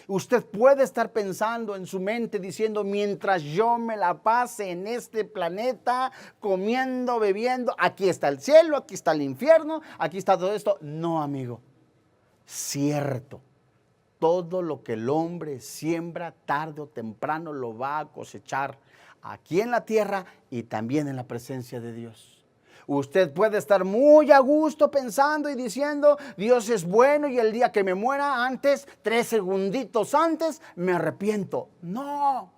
A: Usted puede estar pensando en su mente diciendo, mientras yo me la pase en este planeta, comiendo, bebiendo, aquí está el cielo, aquí está el infierno, aquí está todo esto. No, amigo, cierto. Todo lo que el hombre siembra, tarde o temprano lo va a cosechar aquí en la tierra y también en la presencia de Dios. Usted puede estar muy a gusto pensando y diciendo, Dios es bueno y el día que me muera antes, 3 segunditos antes, me arrepiento. No,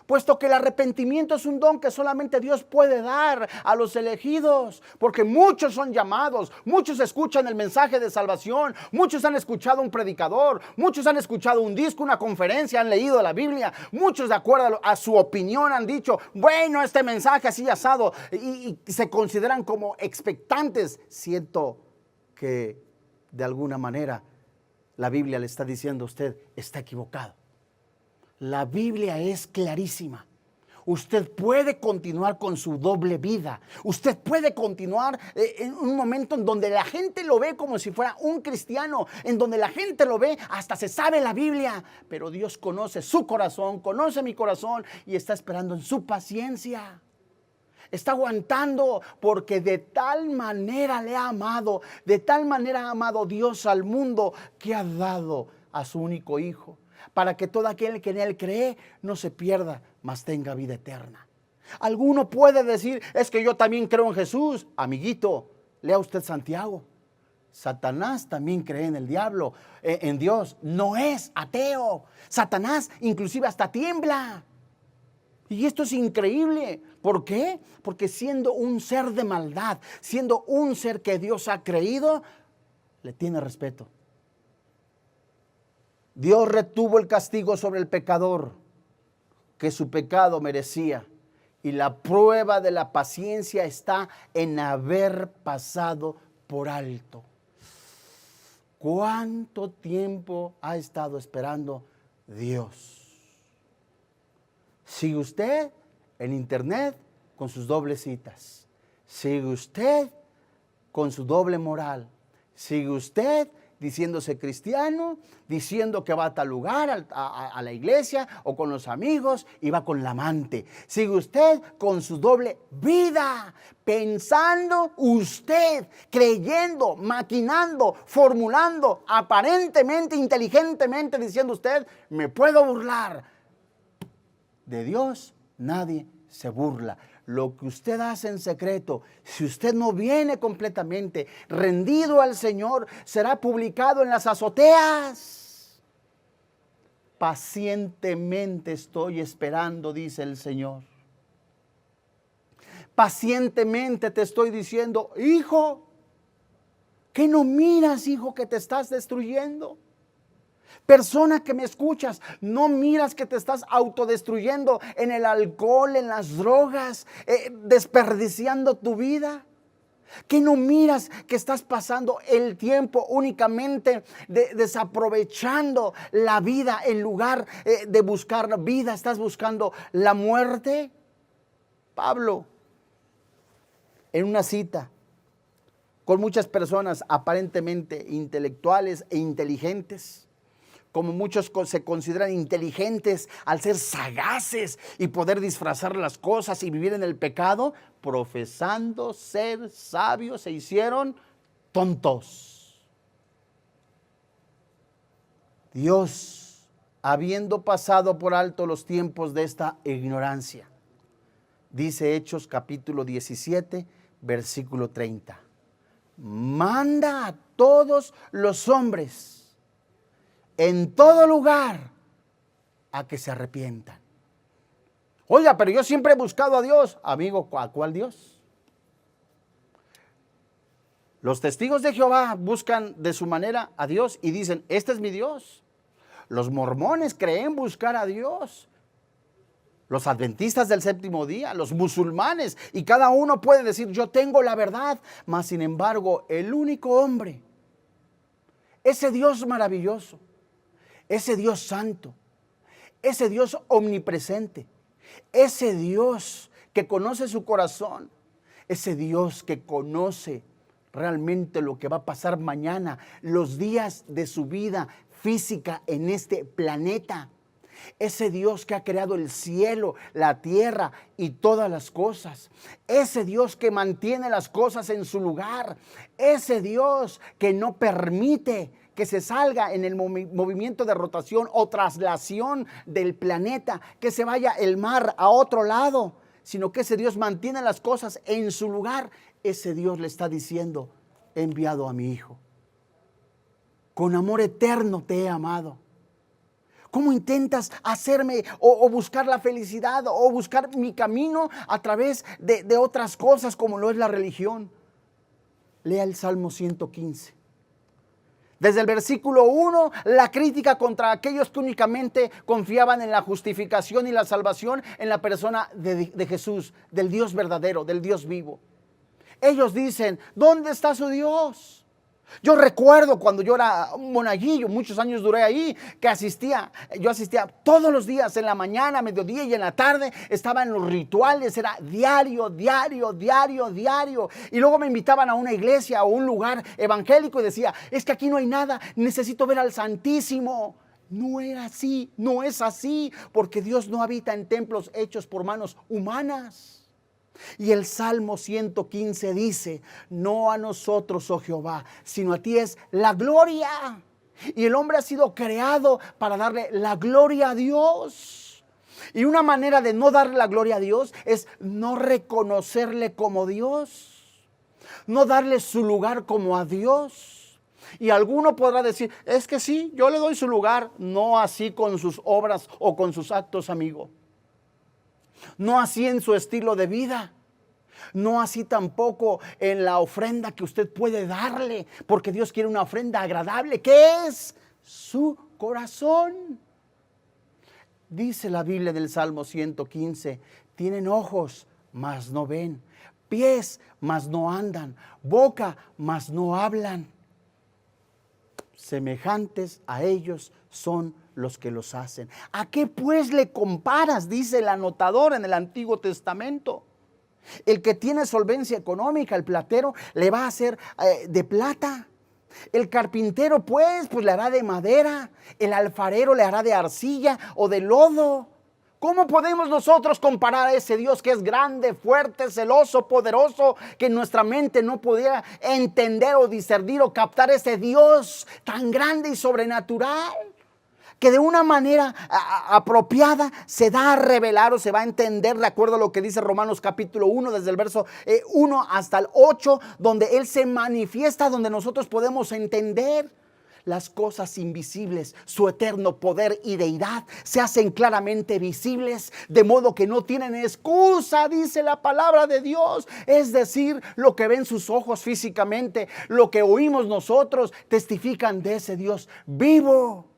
A: puesto que el arrepentimiento es un don que solamente Dios puede dar a los elegidos, porque muchos son llamados, muchos escuchan el mensaje de salvación, muchos han escuchado un predicador, muchos han escuchado un disco, una conferencia, han leído la Biblia, muchos de acuerdo a su opinión han dicho, bueno, este mensaje así asado, y se consideran como expectantes. Siento que de alguna manera la Biblia le está diciendo a usted, está equivocado. La Biblia es clarísima. Usted puede continuar con su doble vida. Usted puede continuar en un momento en donde la gente lo ve como si fuera un cristiano, en donde la gente lo ve, hasta se sabe la Biblia, pero Dios conoce su corazón, conoce mi corazón y está esperando en su paciencia. Está aguantando porque de tal manera le ha amado, de tal manera ha amado Dios al mundo que ha dado a su único Hijo, para que todo aquel que en Él cree no se pierda, mas tenga vida eterna. Alguno puede decir, es que yo también creo en Jesús. Amiguito, lea usted Santiago. Satanás también cree en el diablo, en Dios. No es ateo. Satanás inclusive hasta tiembla. Y esto es increíble. ¿Por qué? Porque siendo un ser de maldad, siendo un ser que Dios ha creído, le tiene respeto. Dios retuvo el castigo sobre el pecador que su pecado merecía. Y la prueba de la paciencia está en haber pasado por alto. ¿Cuánto tiempo ha estado esperando Dios? Sigue usted en internet con sus dobles citas. Sigue usted con su doble moral. Sigue usted diciéndose cristiano, diciendo que va a tal lugar, a la iglesia o con los amigos, y va con la amante. Sigue usted con su doble vida, pensando usted, creyendo, maquinando, formulando, aparentemente, inteligentemente, diciendo usted, me puedo burlar. De Dios nadie se burla. Lo que usted hace en secreto, si usted no viene completamente rendido al Señor, será publicado en las azoteas. Pacientemente estoy esperando, dice el Señor. Pacientemente te estoy diciendo, hijo, ¿qué no miras, hijo, que te estás destruyendo? Persona que me escuchas, ¿no miras que te estás autodestruyendo en el alcohol, en las drogas, desperdiciando tu vida? ¿Que no miras que estás pasando el tiempo únicamente desaprovechando la vida en lugar de buscar vida? ¿Estás buscando la muerte? Pablo, en una cita con muchas personas aparentemente intelectuales e inteligentes, como muchos se consideran inteligentes al ser sagaces y poder disfrazar las cosas y vivir en el pecado, profesando ser sabios, se hicieron tontos. Dios, habiendo pasado por alto los tiempos de esta ignorancia, dice Hechos capítulo 17, versículo 30, manda a todos los hombres en todo lugar a que se arrepientan. Oiga, pero yo siempre he buscado a Dios. Amigo, ¿a cuál Dios? Los testigos de Jehová buscan de su manera a Dios y dicen, este es mi Dios. Los mormones creen buscar a Dios. Los adventistas del séptimo día, los musulmanes, y cada uno puede decir, yo tengo la verdad. Mas sin embargo, el único hombre, ese Dios maravilloso, ese Dios santo, ese Dios omnipresente, ese Dios que conoce su corazón, ese Dios que conoce realmente lo que va a pasar mañana, los días de su vida física en este planeta, ese Dios que ha creado el cielo, la tierra y todas las cosas, ese Dios que mantiene las cosas en su lugar, ese Dios que no permite que se salga en el movimiento de rotación o traslación del planeta, que se vaya el mar a otro lado, sino que ese Dios mantiene las cosas en su lugar. Ese Dios le está diciendo, he enviado a mi Hijo. Con amor eterno te he amado. ¿Cómo intentas hacerme o buscar la felicidad o buscar mi camino a través de otras cosas como lo es la religión? Lea el Salmo 115. Desde el versículo 1, la crítica contra aquellos que únicamente confiaban en la justificación y la salvación en la persona de Jesús, del Dios verdadero, del Dios vivo. Ellos dicen, ¿dónde está su Dios? Yo recuerdo cuando yo era un monaguillo, muchos años duré ahí, que yo asistía todos los días, en la mañana, mediodía y en la tarde, estaba en los rituales, era diario. Y luego me invitaban a una iglesia o un lugar evangélico y decía, es que aquí no hay nada, necesito ver al Santísimo. No era así, no es así, porque Dios no habita en templos hechos por manos humanas. Y el Salmo 115 dice, no a nosotros, oh Jehová, sino a ti es la gloria. Y el hombre ha sido creado para darle la gloria a Dios. Y una manera de no darle la gloria a Dios es no reconocerle como Dios, no darle su lugar como a Dios. Y alguno podrá decir, es que sí, yo le doy su lugar, no así con sus obras o con sus actos, amigo. No así en su estilo de vida, no así tampoco en la ofrenda que usted puede darle, porque Dios quiere una ofrenda agradable, que es su corazón. Dice la Biblia del Salmo 115, tienen ojos, mas no ven, pies, mas no andan, boca, mas no hablan. Semejantes a ellos son los que los hacen. ¿A qué pues le comparas? Dice el anotador en el Antiguo Testamento. El que tiene solvencia económica, el platero, le va a hacer de plata. El carpintero pues le hará de madera, el alfarero le hará de arcilla o de lodo. ¿Cómo podemos nosotros comparar a ese Dios que es grande, fuerte, celoso, poderoso, que nuestra mente no pudiera entender o discernir o captar ese Dios tan grande y sobrenatural? Que de una manera apropiada se da a revelar o se va a entender de acuerdo a lo que dice Romanos capítulo 1, desde el verso 1 hasta el 8, donde Él se manifiesta, donde nosotros podemos entender las cosas invisibles, su eterno poder y deidad se hacen claramente visibles, de modo que no tienen excusa, dice la palabra de Dios. Es decir, lo que ven sus ojos físicamente, lo que oímos nosotros, testifican de ese Dios vivo.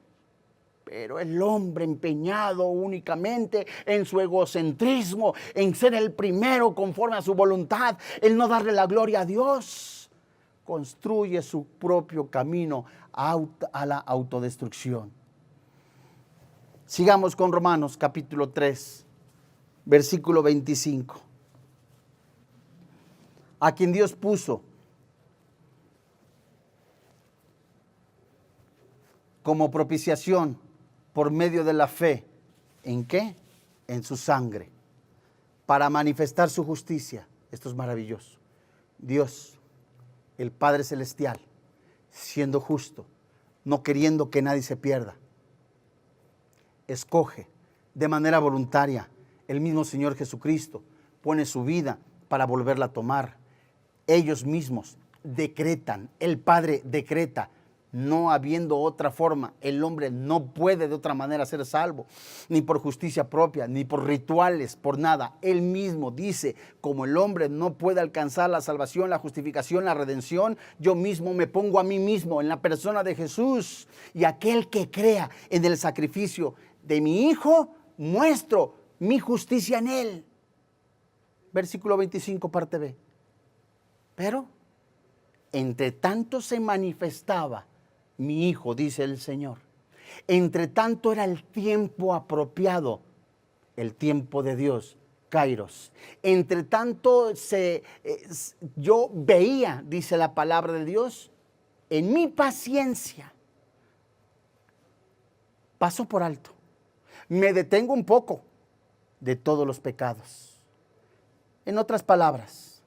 A: Pero el hombre empeñado únicamente en su egocentrismo, en ser el primero conforme a su voluntad, el no darle la gloria a Dios, construye su propio camino a la autodestrucción. Sigamos con Romanos capítulo 3, versículo 25. A quien Dios puso como propiciación por medio de la fe. ¿En qué? En su sangre, para manifestar su justicia. Esto es maravilloso. Dios, el Padre Celestial, siendo justo, no queriendo que nadie se pierda, escoge de manera voluntaria. El mismo Señor Jesucristo pone su vida para volverla a tomar. Ellos mismos decretan, el Padre decreta, no habiendo otra forma. El hombre no puede de otra manera ser salvo, ni por justicia propia, ni por rituales, por nada. Él mismo dice, como el hombre no puede alcanzar la salvación, la justificación, la redención, yo mismo me pongo a mí mismo en la persona de Jesús. Y aquel que crea en el sacrificio de mi Hijo, muestro mi justicia en él. Versículo 25, parte B. Pero entre tanto se manifestaba mi Hijo, dice el Señor. Entre tanto era el tiempo apropiado, el tiempo de Dios, Kairos. Entre tanto yo veía, dice la palabra de Dios, en mi paciencia, paso por alto, me detengo un poco de todos los pecados. En otras palabras,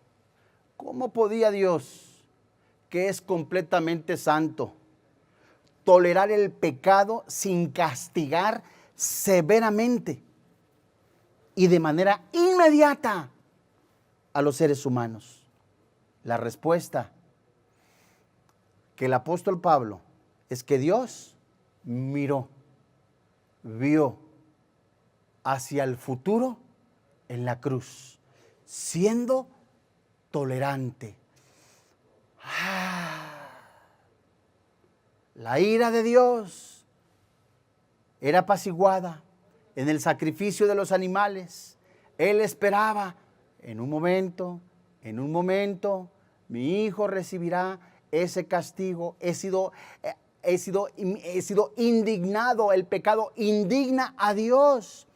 A: ¿cómo podía Dios, que es completamente santo, tolerar el pecado sin castigar severamente y de manera inmediata a los seres humanos? La respuesta que el apóstol Pablo es que Dios miró, vio hacia el futuro en la cruz, siendo tolerante. La ira de Dios era apaciguada en el sacrificio de los animales. Él esperaba, en un momento, mi hijo recibirá ese castigo. He sido indignado, el pecado indigna a Dios.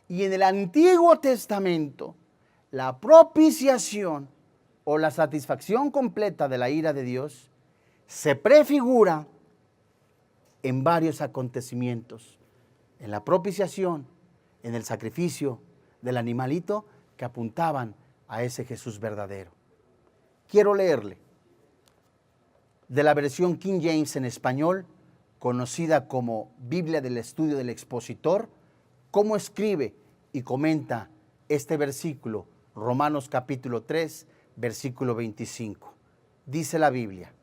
A: Y en el Antiguo Testamento, la propiciación o la satisfacción completa de la ira de Dios se prefigura en varios acontecimientos, en la propiciación, en el sacrificio del animalito que apuntaban a ese Jesús verdadero. Quiero leerle de la versión King James en español, conocida como Biblia del Estudio del Expositor, cómo escribe y comenta este versículo, Romanos capítulo 3, versículo 25. Dice la Biblia: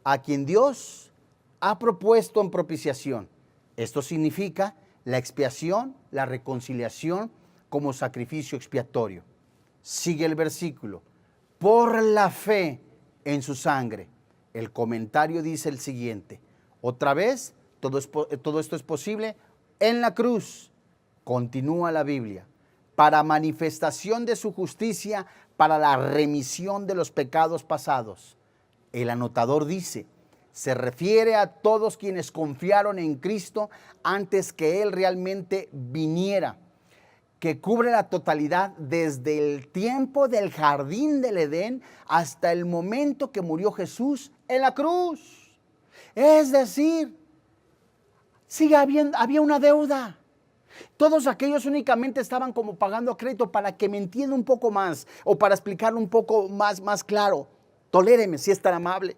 A: a quien Dios ha propuesto en propiciación. Esto significa la expiación, la reconciliación como sacrificio expiatorio. Sigue el versículo: por la fe en su sangre. El comentario dice el siguiente: otra vez, todo esto es posible en la cruz. Continúa la Biblia: para manifestación de su justicia, para la remisión de los pecados pasados. El anotador dice: se refiere a todos quienes confiaron en Cristo antes que Él realmente viniera, que cubre la totalidad desde el tiempo del jardín del Edén hasta el momento que murió Jesús en la cruz. Es decir, había una deuda. Todos aquellos únicamente estaban como pagando a crédito. Para que me entienda un poco más o para explicarlo un poco más claro, toléreme si es tan amable.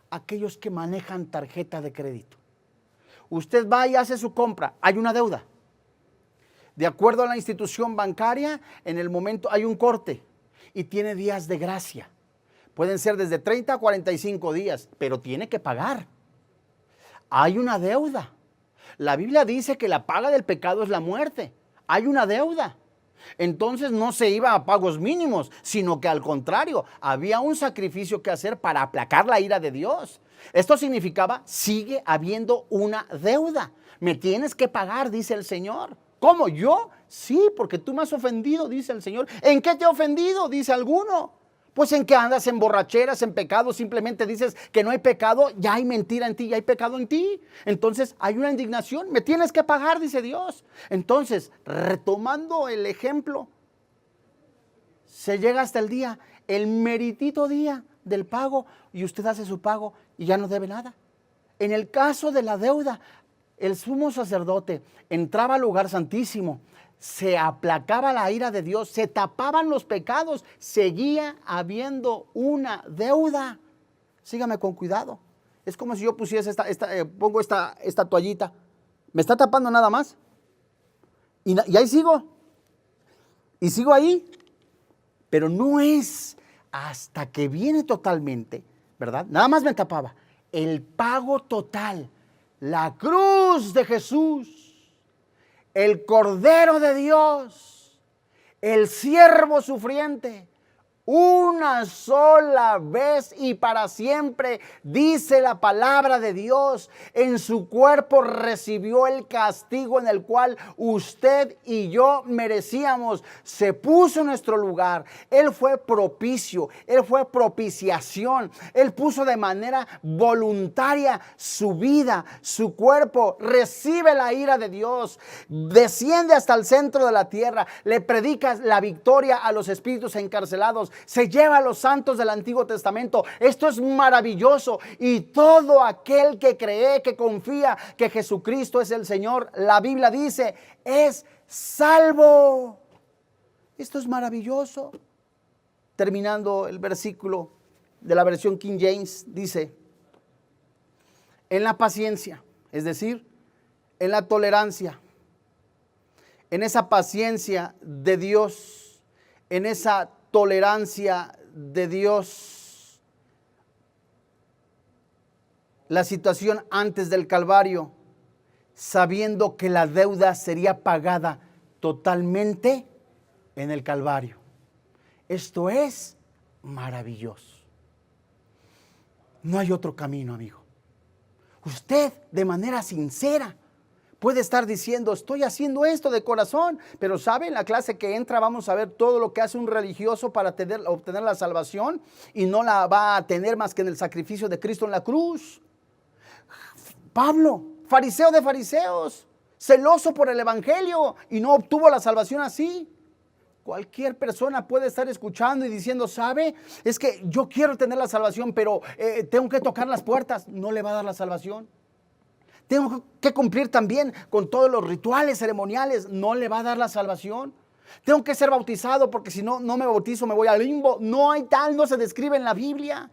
A: Aquellos que manejan tarjeta de crédito. Usted va y hace su compra, hay una deuda. De acuerdo a la institución bancaria, en el momento hay un corte y tiene días de gracia. Pueden ser desde 30 a 45 días, pero tiene que pagar. Hay una deuda. La Biblia dice que la paga del pecado es la muerte. Hay una deuda. Entonces no se iba a pagos mínimos, sino que al contrario, había un sacrificio que hacer para aplacar la ira de Dios. Esto significaba, sigue habiendo una deuda. Me tienes que pagar, dice el Señor. ¿Cómo? ¿Yo? Sí, porque tú me has ofendido, dice el Señor. ¿En qué te he ofendido? Dice alguno. Pues en que andas en borracheras, en pecado, simplemente dices que no hay pecado, ya hay mentira en ti, ya hay pecado en ti. Entonces hay una indignación, me tienes que pagar, dice Dios. Entonces, retomando el ejemplo, se llega hasta el meritito día del pago, y usted hace su pago y ya no debe nada. En el caso de la deuda, el sumo sacerdote entraba al lugar santísimo, se aplacaba la ira de Dios, se tapaban los pecados, seguía habiendo una deuda. Sígame con cuidado. Es como si yo pusiese pongo esta toallita. ¿Me está tapando nada más? Y ahí sigo. Y sigo ahí. Pero no es hasta que viene totalmente, ¿verdad? Nada más me tapaba. El pago total, la cruz de Jesús, el Cordero de Dios, el siervo sufriente, una sola vez y para siempre, dice la palabra de Dios, en su cuerpo recibió el castigo en el cual usted y yo merecíamos. Se puso en nuestro lugar. Él fue propicio, Él fue propiciación. Él puso de manera voluntaria su vida, su cuerpo. Recibe la ira de Dios, desciende hasta el centro de la tierra, le predica la victoria a los espíritus encarcelados, se lleva a los santos del Antiguo Testamento. Esto es maravilloso, y todo aquel que cree, que confía que Jesucristo es el Señor, la Biblia dice, es salvo. Esto es maravilloso. Terminando el versículo de la versión King James, dice, en la paciencia, es decir, en la tolerancia, en esa paciencia de Dios, en esa tolerancia de Dios, la situación antes del Calvario, sabiendo que la deuda sería pagada totalmente en el Calvario. Esto es maravilloso. No hay otro camino, amigo. Usted, de manera sincera, puede estar diciendo, estoy haciendo esto de corazón, pero ¿sabe? En la clase que entra vamos a ver todo lo que hace un religioso para obtener la salvación, y no la va a tener más que en el sacrificio de Cristo en la cruz. Pablo, fariseo de fariseos, celoso por el evangelio, y no obtuvo la salvación así. Cualquier persona puede estar escuchando y diciendo, ¿sabe? Es que yo quiero tener la salvación, pero tengo que tocar las puertas. No le va a dar la salvación. Tengo que cumplir también con todos los rituales ceremoniales. No le va a dar la salvación. Tengo que ser bautizado, porque si no, no me bautizo, me voy al limbo. No hay tal, no se describe en la Biblia.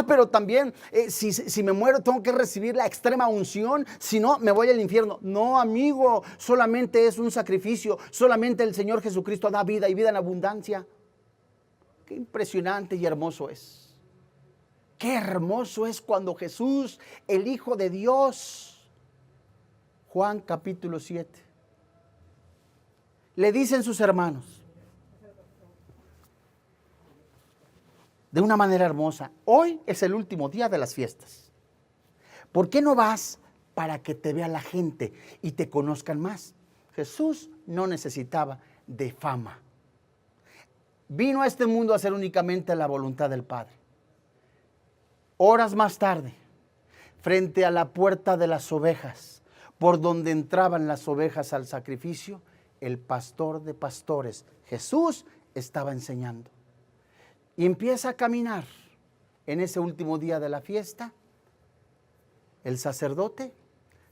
A: Pero también si me muero tengo que recibir la extrema unción, si no me voy al infierno. No, amigo, solamente es un sacrificio. Solamente el Señor Jesucristo da vida, y vida en abundancia. Qué impresionante y hermoso es. Qué hermoso es cuando Jesús, el Hijo de Dios, Juan capítulo 7, le dicen sus hermanos, de una manera hermosa, hoy es el último día de las fiestas. ¿Por qué no vas para que te vea la gente y te conozcan más? Jesús no necesitaba de fama. Vino a este mundo a hacer únicamente la voluntad del Padre. Horas más tarde, frente a la puerta de las ovejas, por donde entraban las ovejas al sacrificio, el pastor de pastores, Jesús, estaba enseñando. Y empieza a caminar en ese último día de la fiesta, el sacerdote,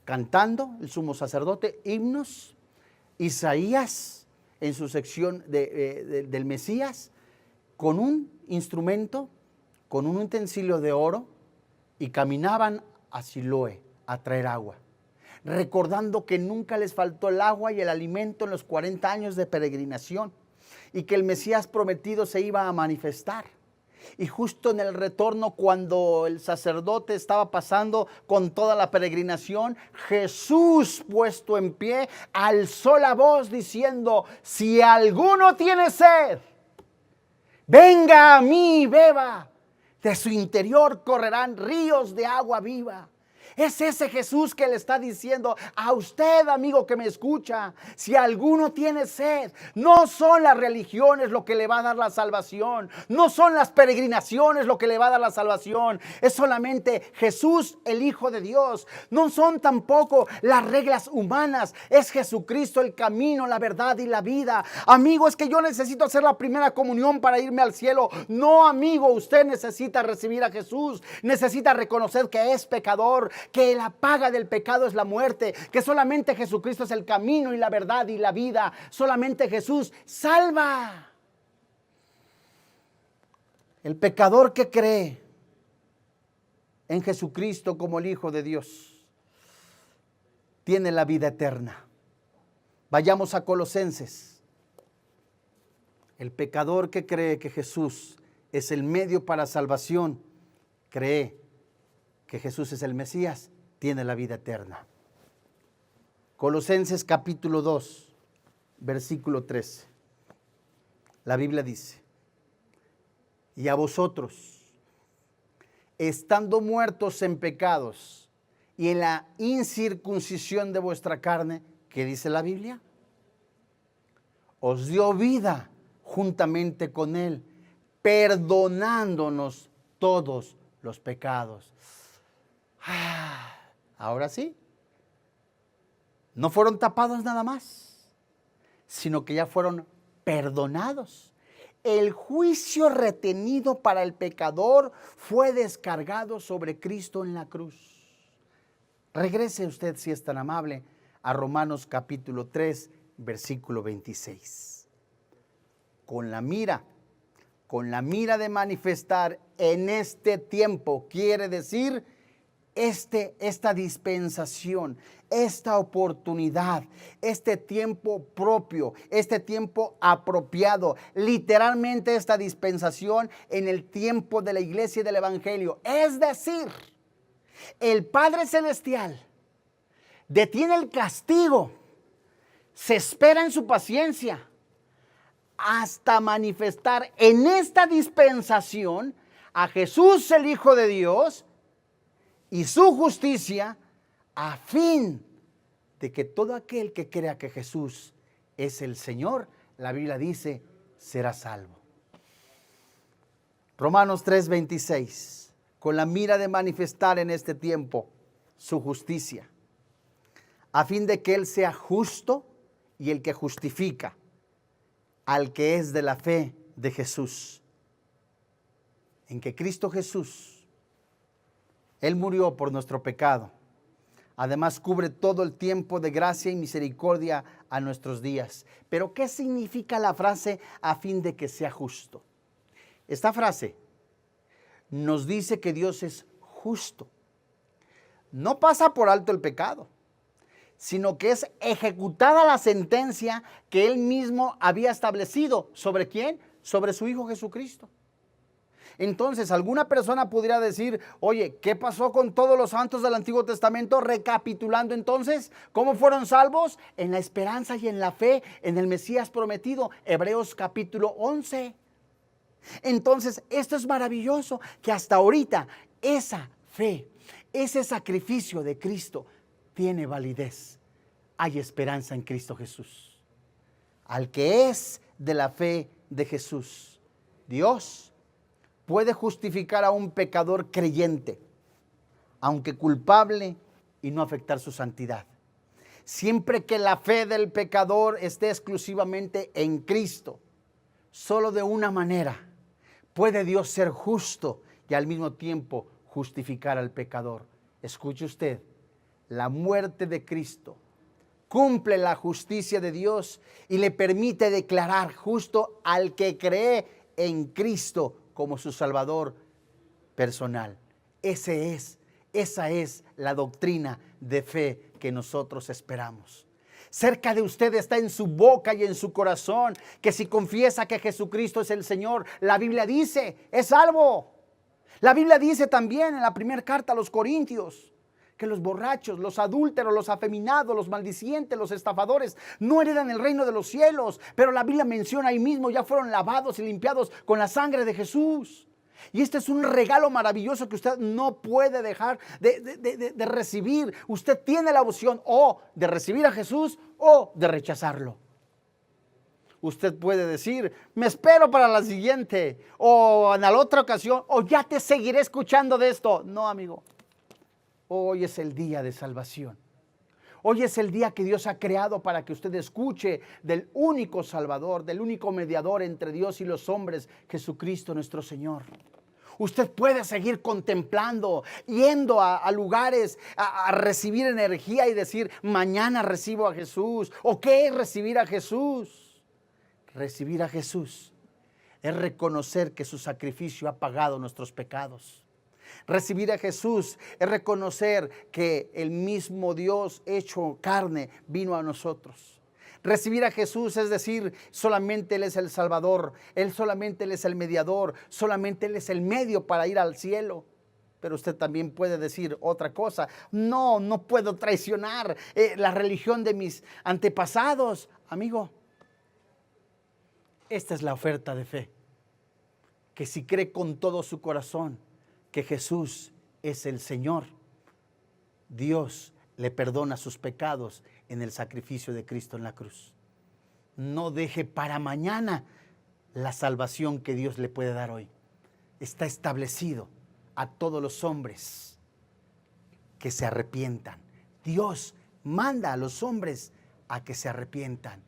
A: cantando, el sumo sacerdote, himnos, Isaías en su sección del Mesías, con un instrumento, con un utensilio de oro, y caminaban a Siloé a traer agua, recordando que nunca les faltó el agua y el alimento en los 40 años de peregrinación, y que el Mesías prometido se iba a manifestar. Y justo en el retorno, cuando el sacerdote estaba pasando con toda la peregrinación, Jesús, puesto en pie, alzó la voz diciendo: si alguno tiene sed, venga a mí y beba. De su interior correrán ríos de agua viva. Es ese Jesús que le está diciendo a usted, amigo que me escucha: si alguno tiene sed. No son las religiones lo que le va a dar la salvación, no son las peregrinaciones lo que le va a dar la salvación, es solamente Jesús, el Hijo de Dios. No son tampoco las reglas humanas, es Jesucristo el camino, la verdad y la vida. Amigo, es que yo necesito hacer la primera comunión para irme al cielo. No, amigo, usted necesita recibir a Jesús, necesita reconocer que es pecador, que la paga del pecado es la muerte, que solamente Jesucristo es el camino y la verdad y la vida. Solamente Jesús salva. El pecador que cree en Jesucristo como el Hijo de Dios tiene la vida eterna. Vayamos a Colosenses. El pecador que cree que Jesús es el medio para salvación, cree que Jesús es el Mesías, tiene la vida eterna. Colosenses capítulo 2, versículo 13. La Biblia dice: y a vosotros, estando muertos en pecados y en la incircuncisión de vuestra carne, ¿qué dice la Biblia? Os dio vida juntamente con Él, perdonándonos todos los pecados. Ahora sí, no fueron tapados nada más, sino que ya fueron perdonados. El juicio retenido para el pecador fue descargado sobre Cristo en la cruz. Regrese usted, si es tan amable, a Romanos capítulo 3, versículo 26. Con la mira de manifestar en este tiempo, quiere decir esta dispensación, esta oportunidad, este tiempo propio, este tiempo apropiado, literalmente esta dispensación en el tiempo de la iglesia y del evangelio. Es decir, el Padre Celestial detiene el castigo, se espera en su paciencia hasta manifestar en esta dispensación a Jesús, el Hijo de Dios, y su justicia, a fin de que todo aquel que crea que Jesús es el Señor, la Biblia dice, será salvo. Romanos 3:26, con la mira de manifestar en este tiempo su justicia, a fin de que Él sea justo y el que justifica al que es de la fe de Jesús, en que Cristo Jesús, Él murió por nuestro pecado. Además, cubre todo el tiempo de gracia y misericordia a nuestros días. Pero, ¿qué significa la frase a fin de que sea justo? Esta frase nos dice que Dios es justo. No pasa por alto el pecado, sino que es ejecutada la sentencia que Él mismo había establecido. ¿Sobre quién? Sobre su Hijo Jesucristo. Entonces, alguna persona pudiera decir: oye, ¿qué pasó con todos los santos del Antiguo Testamento? Recapitulando entonces, ¿cómo fueron salvos? En la esperanza y en la fe en el Mesías prometido. Hebreos capítulo 11. Entonces, esto es maravilloso, que hasta ahorita esa fe, ese sacrificio de Cristo tiene validez. Hay esperanza en Cristo Jesús. Al que es de la fe de Jesús, Dios puede justificar a un pecador creyente, aunque culpable, y no afectar su santidad. Siempre que la fe del pecador esté exclusivamente en Cristo, solo de una manera puede Dios ser justo y al mismo tiempo justificar al pecador, Escuche usted, la muerte de Cristo cumple la justicia de Dios y le permite declarar justo al que cree en Cristo como su Salvador personal. Esa es la doctrina de fe que nosotros esperamos. Cerca de usted está en su boca y en su corazón que si confiesa que Jesucristo es el Señor, la Biblia dice, es salvo. La Biblia dice también en la primera carta a los Corintios que los borrachos, los adúlteros, los afeminados, los maldicientes, los estafadores no heredan el reino de los cielos. Pero la Biblia menciona ahí mismo, ya fueron lavados y limpiados con la sangre de Jesús. Y este es un regalo maravilloso que usted no puede dejar de recibir. Usted tiene la opción o de recibir a Jesús o de rechazarlo. Usted puede decir, me espero para la siguiente, o en la otra ocasión, o ya te seguiré escuchando de esto. No, amigo. Hoy es el día de salvación. Hoy es el día que Dios ha creado para que usted escuche del único Salvador, del único mediador entre Dios y los hombres, Jesucristo nuestro Señor. Usted puede seguir contemplando, yendo a lugares a recibir energía y decir, mañana recibo a Jesús. ¿O qué es recibir a Jesús? Recibir a Jesús es reconocer que su sacrificio ha pagado nuestros pecados. Recibir a Jesús es reconocer que el mismo Dios hecho carne vino a nosotros. Recibir a Jesús es decir, solamente Él es el Salvador, solamente Él es el mediador, solamente Él es el medio para ir al cielo. Pero usted también puede decir otra cosa. No puedo traicionar la religión de mis antepasados. Amigo, esta es la oferta de fe. Que si cree con todo su corazón que Jesús es el Señor, Dios le perdona sus pecados en el sacrificio de Cristo en la cruz. No deje para mañana la salvación que Dios le puede dar hoy. Está establecido a todos los hombres que se arrepientan. Dios manda a los hombres a que se arrepientan.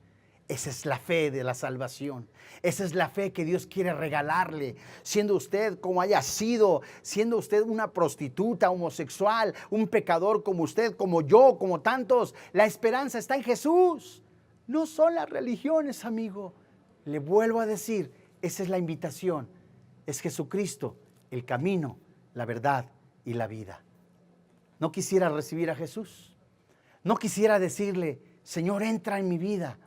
A: Esa es la fe de la salvación. Esa es la fe que Dios quiere regalarle. Siendo usted como haya sido, siendo usted una prostituta, homosexual, un pecador como usted, como yo, como tantos, la esperanza está en Jesús. No son las religiones, amigo. Le vuelvo a decir, esa es la invitación. Es Jesucristo, el camino, la verdad y la vida. No quisiera recibir a Jesús. No quisiera decirle, Señor, entra en mi vida.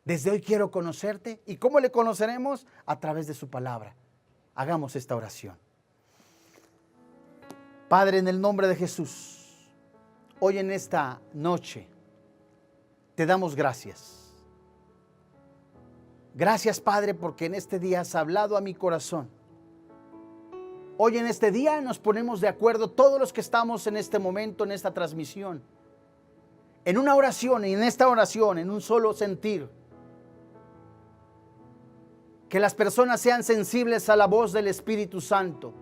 A: Desde hoy quiero conocerte. ¿Y cómo le conoceremos? A través de su palabra. Hagamos esta oración. Padre, en el nombre de Jesús, hoy en esta noche te damos gracias. Gracias, Padre, porque en este día has hablado a mi corazón. Hoy en este día nos ponemos de acuerdo todos los que estamos en este momento, en esta transmisión, en una oración y en esta oración, en un solo sentir. Que las personas sean sensibles a la voz del Espíritu Santo,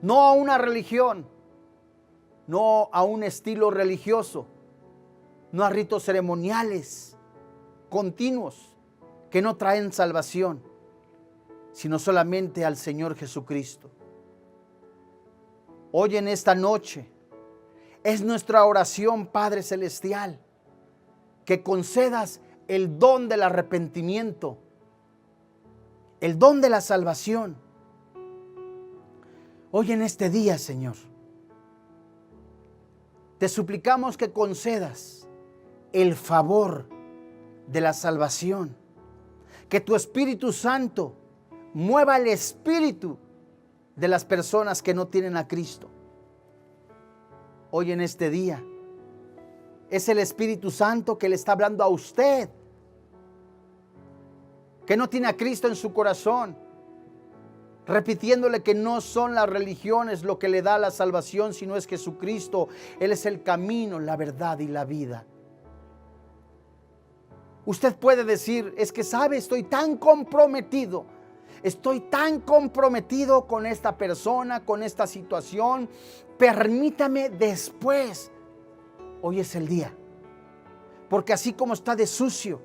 A: no a una religión, no a un estilo religioso, no a ritos ceremoniales continuos que no traen salvación, sino solamente al Señor Jesucristo. Hoy en esta noche es nuestra oración, Padre Celestial, que concedas el don del arrepentimiento, el don de la salvación. Hoy en este día, Señor, te suplicamos que concedas el favor de la salvación. Que tu Espíritu Santo mueva el espíritu de las personas que no tienen a Cristo. Hoy en este día es el Espíritu Santo que le está hablando a usted, que no tiene a Cristo en su corazón, repitiéndole que no son las religiones lo que le da la salvación, sino es Jesucristo. Él es el camino, la verdad y la vida. Usted puede decir, es que sabe, estoy tan comprometido con esta persona, con esta situación, permítame después. Hoy es el día, porque así como está de sucio,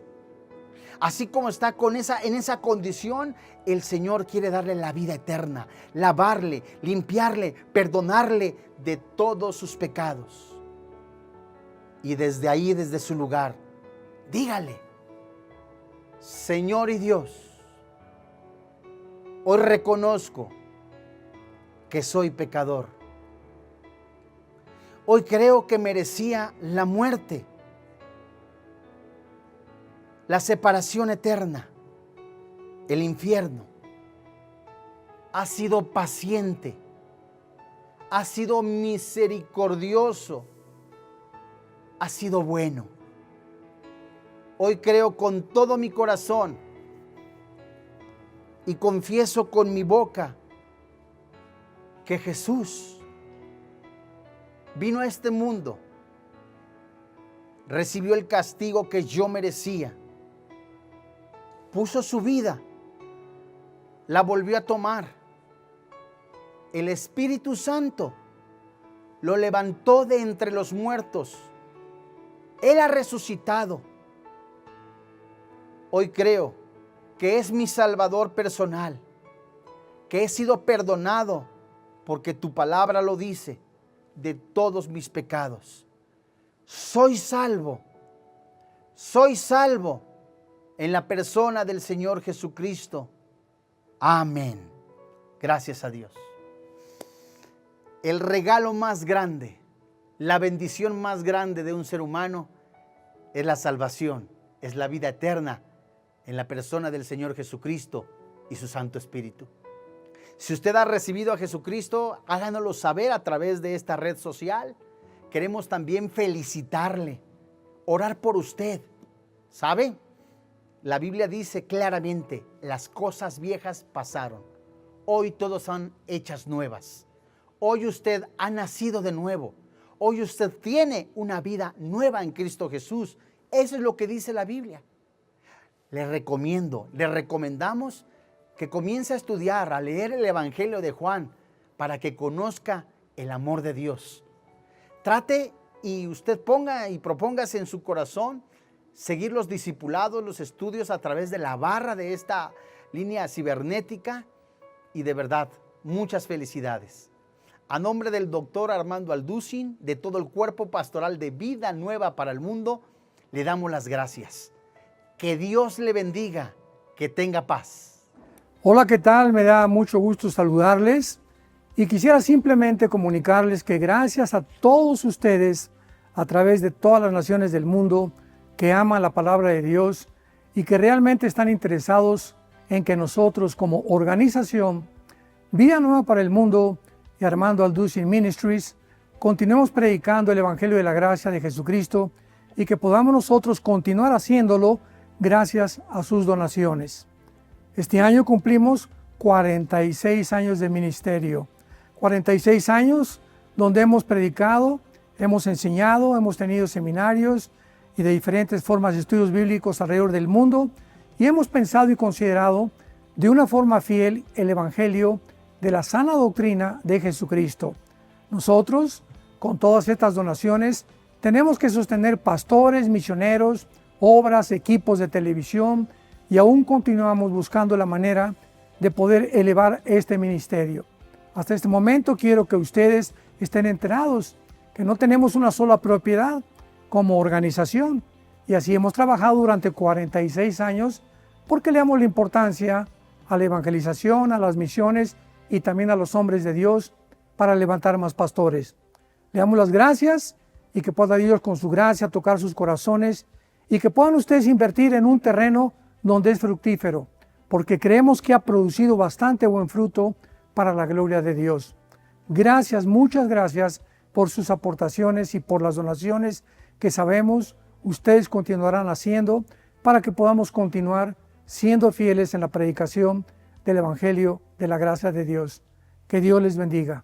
A: Así como está en esa condición, el Señor quiere darle la vida eterna, lavarle, limpiarle, perdonarle de todos sus pecados. Y desde ahí, desde su lugar, dígale: Señor y Dios, hoy reconozco que soy pecador. Hoy creo que merecía la muerte, la separación eterna, el infierno. Has sido paciente, has sido misericordioso, has sido bueno. Hoy creo con todo mi corazón y confieso con mi boca que Jesús vino a este mundo, recibió el castigo que yo merecía, puso su vida, la volvió a tomar. El Espíritu Santo lo levantó de entre los muertos. Él ha resucitado. Hoy creo que es mi Salvador personal, que he sido perdonado, porque tu palabra lo dice, de todos mis pecados. Soy salvo en la persona del Señor Jesucristo. Amén. Gracias a Dios. El regalo más grande, la bendición más grande de un ser humano es la salvación, es la vida eterna en la persona del Señor Jesucristo y su Santo Espíritu. Si usted ha recibido a Jesucristo, háganoslo saber a través de esta red social. Queremos también felicitarle, orar por usted. ¿Sabe? La Biblia dice claramente: las cosas viejas pasaron, hoy todas son hechas nuevas. Hoy usted ha nacido de nuevo. Hoy usted tiene una vida nueva en Cristo Jesús. Eso es lo que dice la Biblia. Le recomendamos que comience a estudiar, a leer el Evangelio de Juan para que conozca el amor de Dios. Trate y usted ponga y propóngase en su corazón seguir los discipulados, los estudios a través de la barra de esta línea cibernética, y de verdad, muchas felicidades. A nombre del doctor Armando Alducin, de todo el cuerpo pastoral de Vida Nueva para el Mundo, le damos las gracias. Que Dios le bendiga, que tenga paz.
B: Hola, ¿qué tal? Me da mucho gusto saludarles y quisiera simplemente comunicarles que gracias a todos ustedes a través de todas las naciones del mundo que aman la palabra de Dios y que realmente están interesados en que nosotros como organización Vida Nueva para el Mundo y Armando Alducin Ministries continuemos predicando el Evangelio de la Gracia de Jesucristo y que podamos nosotros continuar haciéndolo gracias a sus donaciones. Este año cumplimos 46 años de ministerio, 46 años donde hemos predicado, hemos enseñado, hemos tenido seminarios y de diferentes formas de estudios bíblicos alrededor del mundo, y hemos pensado y considerado de una forma fiel el Evangelio de la sana doctrina de Jesucristo. Nosotros, con todas estas donaciones, tenemos que sostener pastores, misioneros, obras, equipos de televisión, y aún continuamos buscando la manera de poder elevar este ministerio. Hasta este momento quiero que ustedes estén enterados que no tenemos una sola propiedad como organización, y así hemos trabajado durante 46 años porque le damos la importancia a la evangelización, a las misiones y también a los hombres de Dios para levantar más pastores. Le damos las gracias y que pueda Dios con su gracia tocar sus corazones y que puedan ustedes invertir en un terreno donde es fructífero, porque creemos que ha producido bastante buen fruto para la gloria de Dios. Gracias, muchas gracias por sus aportaciones y por las donaciones que sabemos ustedes continuarán haciendo para que podamos continuar siendo fieles en la predicación del Evangelio de la gracia de Dios. Que Dios les bendiga.